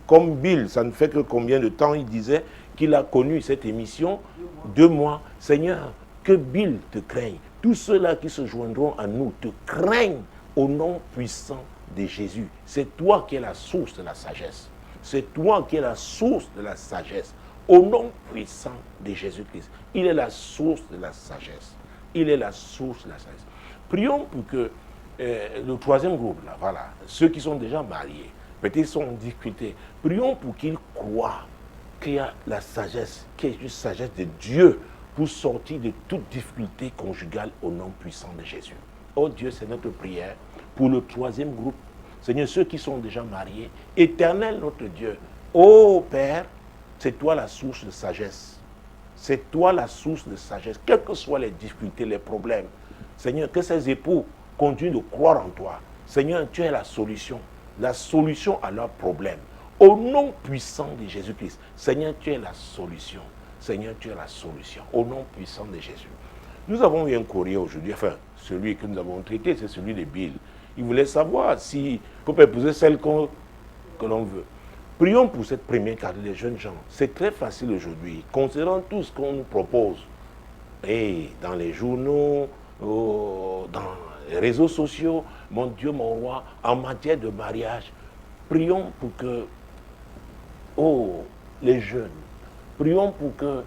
A: comme Bill, ça ne fait que combien de temps il disait qu'il a connu cette émission, 2 mois. Seigneur, que Bill te craigne. Tous ceux-là qui se joindront à nous te craignent au nom puissant de Jésus. C'est toi qui es la source de la sagesse. C'est toi qui es la source de la sagesse. Au nom puissant de Jésus-Christ. Il est la source de la sagesse. Il est la source de la sagesse. Prions pour que le 3e groupe, là, voilà, ceux qui sont déjà mariés, peut-être sont en difficulté, prions pour qu'ils croient qu'il y a la sagesse, qu'il y a une sagesse de Dieu pour sortir de toute difficulté conjugale au nom puissant de Jésus. Oh Dieu, c'est notre prière pour le 3e groupe. Seigneur, ceux qui sont déjà mariés, éternel notre Dieu, oh Père, c'est toi la source de sagesse. C'est toi la source de sagesse, quelles que soient les difficultés, les problèmes. Seigneur, que ces époux continuent de croire en toi. Seigneur, tu es la solution à leurs problèmes. Au nom puissant de Jésus-Christ, Seigneur, tu es la solution. Seigneur, tu es la solution. Au nom puissant de Jésus. Nous avons eu un courrier aujourd'hui, enfin, celui que nous avons traité, c'est celui de Bill. Il voulait savoir si on peut épouser celle que l'on veut. Prions pour cette première carte des jeunes gens. C'est très facile aujourd'hui, considérant tout ce qu'on nous propose. Et dans les journaux, dans les réseaux sociaux, mon Dieu, mon roi, en matière de mariage, prions pour que, les jeunes, prions pour que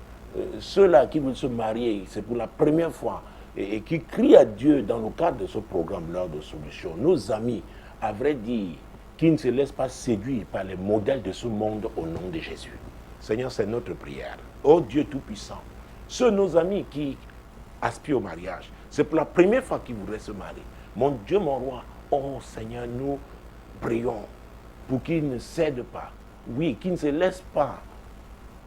A: ceux-là qui veulent se marier, c'est pour la première fois, et qui crient à Dieu dans le cadre de ce programme-là de solution, nos amis, à vrai dire, qui ne se laissent pas séduire par les modèles de ce monde au nom de Jésus. Seigneur, c'est notre prière. Oh Dieu Tout-Puissant, ceux nos amis qui aspirent au mariage, c'est pour la première fois qu'ils voudraient se marier. Mon Dieu, mon roi, oh Seigneur, nous prions pour qu'ils ne cèdent pas, oui, qu'ils ne se laissent pas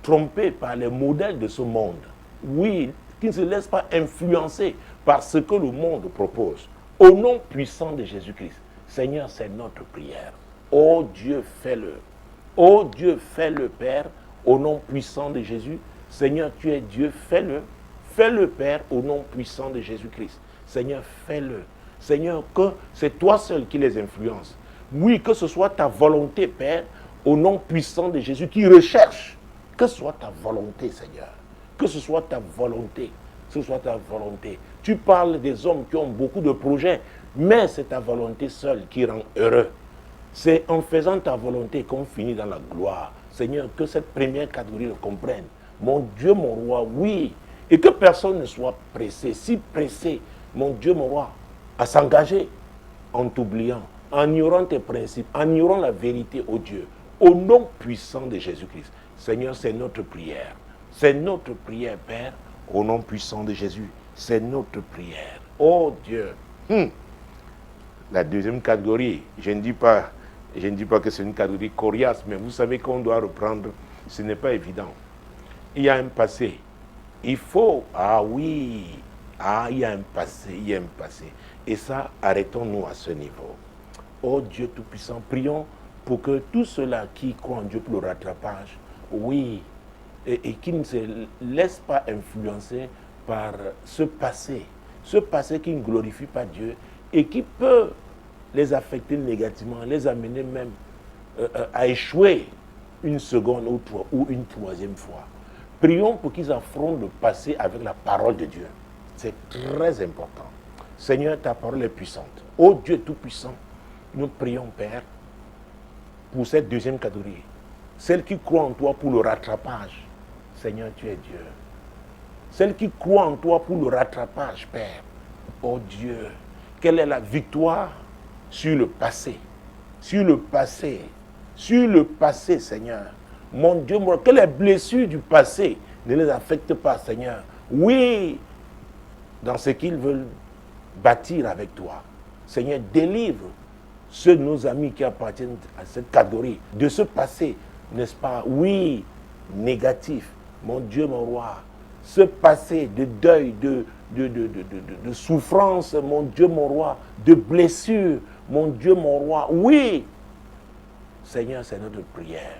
A: tromper par les modèles de ce monde, oui, qu'ils ne se laissent pas influencer par ce que le monde propose. Au nom puissant de Jésus-Christ, Seigneur, c'est notre prière. Oh Dieu, fais-le. Oh Dieu, fais-le, Père, au nom puissant de Jésus. Seigneur, tu es Dieu, fais-le. Fais-le, Père, au nom puissant de Jésus-Christ. Seigneur, fais-le. Seigneur, que c'est toi seul qui les influence. Oui, que ce soit ta volonté, Père, au nom puissant de Jésus, qui recherche. Que ce soit ta volonté, Seigneur. Que ce soit ta volonté. Que ce soit ta volonté. Tu parles des hommes qui ont beaucoup de projets, mais c'est ta volonté seule qui rend heureux. C'est en faisant ta volonté qu'on finit dans la gloire. Seigneur, que cette première catégorie le comprenne. Mon Dieu, mon roi, oui. Et que personne ne soit pressé, si pressé, mon Dieu, mon roi, à s'engager en t'oubliant, en ignorant tes principes, en ignorant la vérité, ô Dieu, au nom puissant de Jésus-Christ. Seigneur, c'est notre prière. C'est notre prière, Père, au nom puissant de Jésus. C'est notre prière. Oh Dieu. La deuxième catégorie, je ne dis pas que c'est une catégorie coriace, mais vous savez qu'on doit reprendre, ce n'est pas évident. Il y a un passé. Il faut, il y a un passé. Et ça, arrêtons-nous à ce niveau. Oh Dieu Tout-Puissant, prions pour que tous ceux-là qui croient en Dieu pour le rattrapage, oui, et qui ne se laissent pas influencer par ce passé qui ne glorifie pas Dieu et qui peut les affecter négativement, les amener même à échouer une seconde ou une troisième fois. Prions pour qu'ils affrontent le passé avec la parole de Dieu. C'est très important. Seigneur, ta parole est puissante. Ô Dieu Tout-Puissant, nous prions, Père, pour cette deuxième catégorie. Celle qui croit en toi pour le rattrapage. Seigneur, tu es Dieu. Celle qui croit en toi pour le rattrapage, Père. Ô Dieu, quelle est la victoire sur le passé? Sur le passé. Sur le passé, Seigneur. Mon Dieu, que les blessures du passé ne les affectent pas, Seigneur. Oui, dans ce qu'ils veulent bâtir avec toi. Seigneur, délivre ceux de nos amis qui appartiennent à cette catégorie de ce passé, n'est-ce pas? Oui, négatif. Mon Dieu, mon roi, ce passé de deuil, de souffrance, mon Dieu, mon roi, de blessures, mon Dieu, mon roi. Oui, Seigneur, c'est notre prière.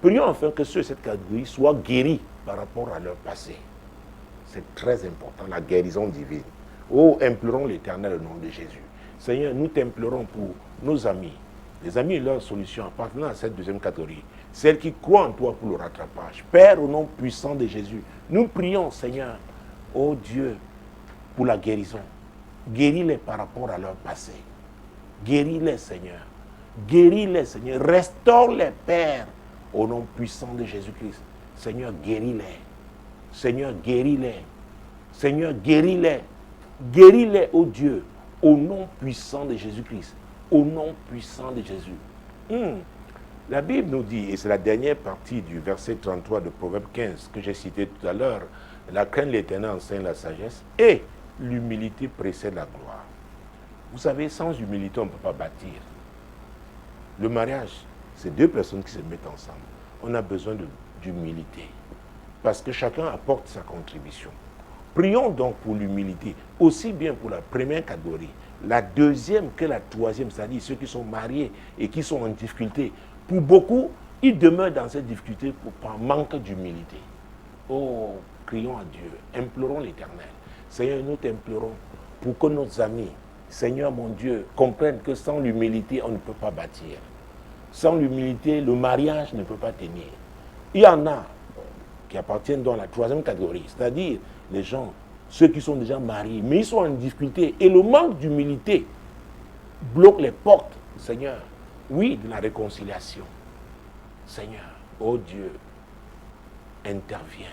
A: Prions enfin que ceux de cette catégorie soient guéris par rapport à leur passé. C'est très important, la guérison divine. Oh, implorons l'Éternel au nom de Jésus. Seigneur, nous t'implorons pour nos amis, les amis et leurs solutions appartenant à cette deuxième catégorie, celles qui croient en toi pour le rattrapage. Père, au nom puissant de Jésus, nous prions, Seigneur, oh Dieu, pour la guérison. Guéris-les par rapport à leur passé. Guéris-les, Seigneur. Guéris-les, Seigneur. Restaure-les, Père, au nom puissant de Jésus-Christ. Seigneur, guéris-les. Seigneur, guéris-les. Seigneur, guéris-les. Guéris-les, ô Dieu, au nom puissant de Jésus-Christ. Au nom puissant de Jésus. La Bible nous dit, et c'est la dernière partie du verset 33 de Proverbe 15 que j'ai cité tout à l'heure, la crainte de l'Éternel enseigne la sagesse et l'humilité précède la gloire. Vous savez, sans humilité, on ne peut pas bâtir. Le mariage, c'est deux personnes qui se mettent ensemble. On a besoin d'humilité parce que chacun apporte sa contribution. Prions donc pour l'humilité, aussi bien pour la première catégorie, la deuxième que la troisième, c'est-à-dire ceux qui sont mariés et qui sont en difficulté. Pour beaucoup, ils demeurent dans cette difficulté par manque d'humilité. Oh, crions à Dieu, implorons l'Éternel. Seigneur, nous t'implorons pour que nos amis, Seigneur mon Dieu, comprennent que sans l'humilité, on ne peut pas bâtir. Sans l'humilité, le mariage ne peut pas tenir. Il y en a qui appartiennent dans la troisième catégorie, c'est-à-dire les gens, ceux qui sont déjà mariés, mais ils sont en difficulté. Et le manque d'humilité bloque les portes, Seigneur, oui, de la réconciliation. Seigneur, oh Dieu, interviens,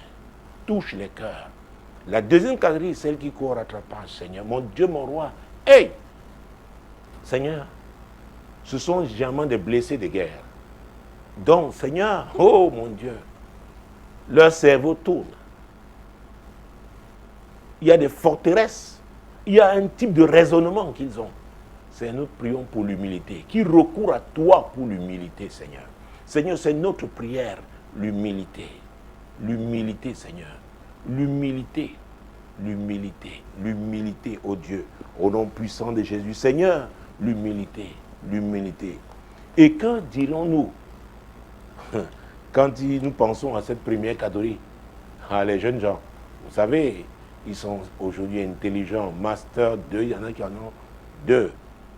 A: touche les cœurs. La deuxième catégorie, celle qui court au rattrapage, Seigneur, mon Dieu, mon roi. Hey! Seigneur, ce sont généralement des blessés de guerre. Donc, Seigneur, oh mon Dieu, leur cerveau tourne. Il y a des forteresses, il y a un type de raisonnement qu'ils ont. Seigneur, nous prions pour l'humilité, qui recourt à toi pour l'humilité, Seigneur. Seigneur, c'est notre prière, l'humilité. L'humilité, Seigneur. L'humilité, l'humilité, l'humilité, oh Dieu, au nom puissant de Jésus. Seigneur, l'humilité, l'humilité. Et que dirons-nous quand nous pensons à cette première catégorie? Les jeunes gens, vous savez, ils sont aujourd'hui intelligents, master 2, il y en a qui en ont 2.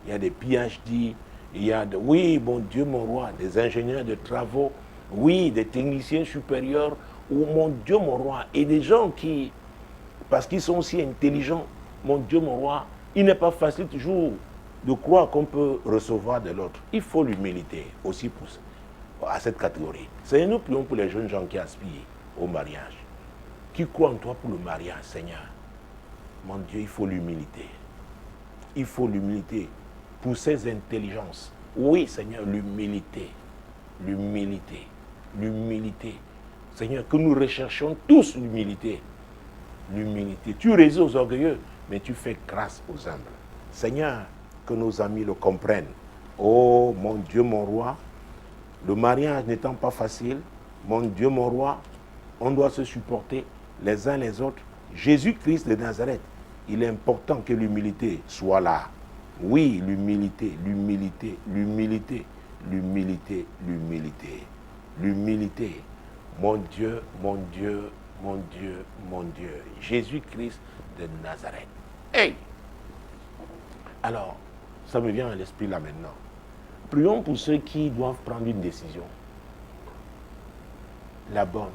A: Il y a des PhD, il y a, oui, mon Dieu, mon roi, des ingénieurs de travaux, oui, des techniciens supérieurs, ou mon Dieu, mon roi, et des gens qui, parce qu'ils sont aussi intelligents, mon Dieu, mon roi, il n'est pas facile toujours de croire qu'on peut recevoir de l'autre. Il faut l'humilité aussi pour à cette catégorie. Seigneur, nous prions pour les jeunes gens qui aspirent au mariage, qui croient en toi pour le mariage, Seigneur. Mon Dieu, il faut l'humilité. Il faut l'humilité pour ces intelligences. Oui, Seigneur, l'humilité, l'humilité, l'humilité. Seigneur, que nous recherchions tous l'humilité. L'humilité. Tu résous aux orgueilleux, mais tu fais grâce aux humbles. Seigneur, que nos amis le comprennent. Oh, mon Dieu, mon roi, le mariage n'étant pas facile, mon Dieu, mon roi, on doit se supporter les uns les autres. Jésus-Christ de Nazareth, il est important que l'humilité soit là. Oui, l'humilité, l'humilité, l'humilité, l'humilité, l'humilité, l'humilité. Mon Dieu, mon Dieu, mon Dieu, mon Dieu. Jésus-Christ de Nazareth. Hey! Alors, ça me vient à l'esprit là maintenant. Prions pour ceux qui doivent prendre une décision. La bonne.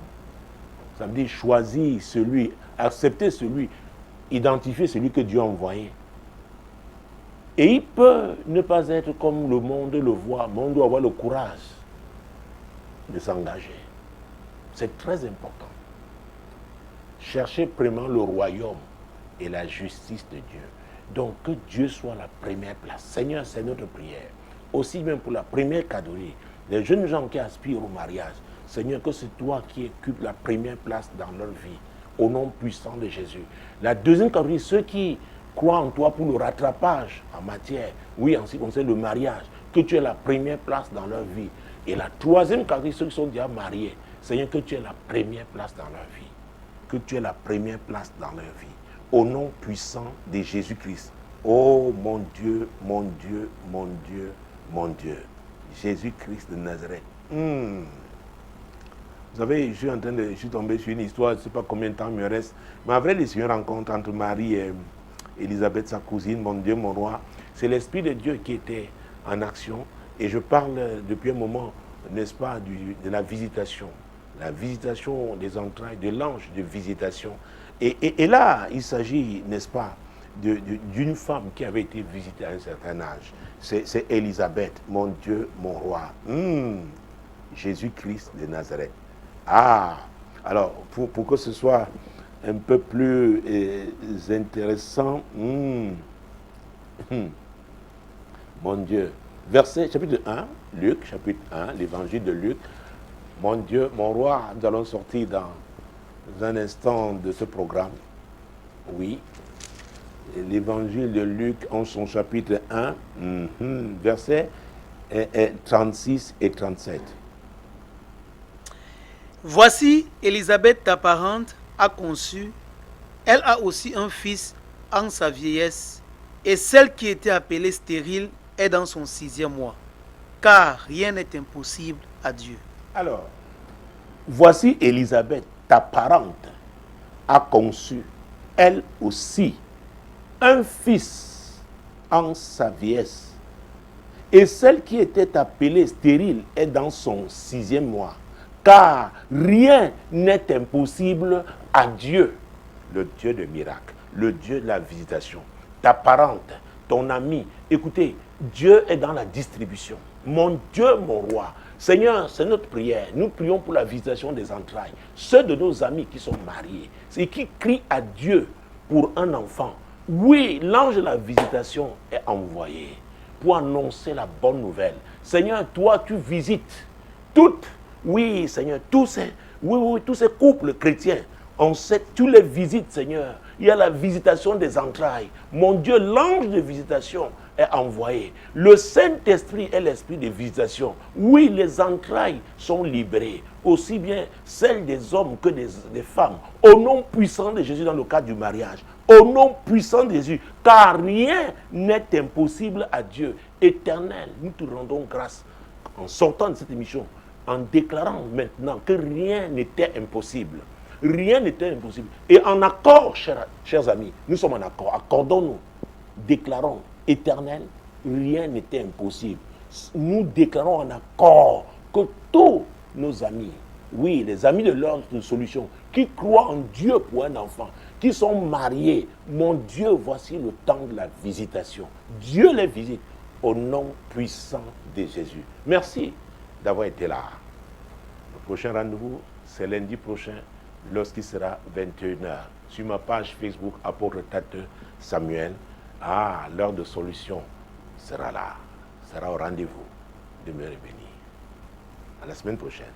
A: Ça veut dire choisir celui, accepter celui, identifier celui que Dieu a envoyé. Et il peut ne pas être comme le monde le voit, mais on doit avoir le courage de s'engager. C'est très important. Cherchez premièrement le royaume et la justice de Dieu. Donc que Dieu soit la première place. Seigneur, c'est notre prière. Aussi même pour la première catégorie, les jeunes gens qui aspirent au mariage, Seigneur, que c'est toi qui occupes la première place dans leur vie, au nom puissant de Jésus. La deuxième catégorie, ceux qui croient en toi pour le rattrapage en matière, oui, en ce qui concerne le mariage, que tu aies la première place dans leur vie. Et la troisième catégorie, ceux qui sont déjà mariés, Seigneur, que tu aies la première place dans leur vie. Que tu aies la première place dans leur vie. Au nom puissant de Jésus-Christ. Oh mon Dieu, mon Dieu, mon Dieu, mon Dieu. Jésus-Christ de Nazareth. Vous savez, je suis tombé sur une histoire, je ne sais pas combien de temps il me reste. Mais après une rencontre entre Marie et Élisabeth, sa cousine, mon Dieu, mon roi. C'est l'Esprit de Dieu qui était en action. Et je parle depuis un moment, n'est-ce pas, de la visitation. La visitation des entrailles, de l'ange de visitation. Et là, il s'agit, n'est-ce pas, d'une femme qui avait été visitée à un certain âge. C'est Élisabeth, mon Dieu, mon roi. Jésus-Christ de Nazareth. Ah, alors, pour que ce soit un peu plus intéressant, mon Dieu. Verset, chapitre 1, Luc, chapitre 1, l'évangile de Luc. Mon Dieu, mon roi, nous allons sortir dans un instant de ce programme. Oui. L'évangile de Luc en son chapitre 1, versets 36 et 37.
B: Voici, Élisabeth, ta parente, a conçu. Elle a aussi un fils en sa vieillesse. Et celle qui était appelée stérile est dans son 6e mois. Car rien n'est impossible à Dieu.
A: Alors, voici Élisabeth, ta parente, a conçu. elle aussi, un fils en sa vieillesse. Et celle qui était appelée stérile est dans son 6e mois. Car rien n'est impossible à Dieu, le Dieu de miracles, le Dieu de la visitation. Ta parente, ton ami, écoutez, Dieu est dans la distribution. Mon Dieu, mon roi, Seigneur, c'est notre prière. Nous prions pour la visitation des entrailles. Ceux de nos amis qui sont mariés et qui crient à Dieu pour un enfant. Oui, l'ange de la visitation est envoyé pour annoncer la bonne nouvelle. Seigneur, toi, tu visites toutes, oui, Seigneur, tous ces couples chrétiens. On sait, tu les visites, Seigneur. Il y a la visitation des entrailles. Mon Dieu, l'ange de visitation est envoyé. Le Saint-Esprit est l'esprit de visitation. Oui, les entrailles sont libérées, aussi bien celles des hommes que des femmes. Au nom puissant de Jésus dans le cadre du mariage. Au nom puissant de Jésus, car rien n'est impossible à Dieu. Éternel, nous te rendons grâce en sortant de cette émission, en déclarant maintenant que rien n'était impossible. Rien n'était impossible. Et en accord, chers amis, nous sommes en accord. Accordons-nous. Déclarons, Éternel, rien n'était impossible. Nous déclarons en accord que tous nos amis, oui, les amis de l'ordre de solution, qui croient en Dieu pour un enfant, qui sont mariés, mon Dieu, voici le temps de la visitation. Dieu les visite au nom puissant de Jésus. Merci d'avoir été là. Le prochain rendez-vous, c'est lundi prochain, lorsqu'il sera 21h. Sur ma page Facebook, Apôtre Tate Samuel, l'heure de solution sera là, sera au rendez-vous. Demeurez bénis. À la semaine prochaine.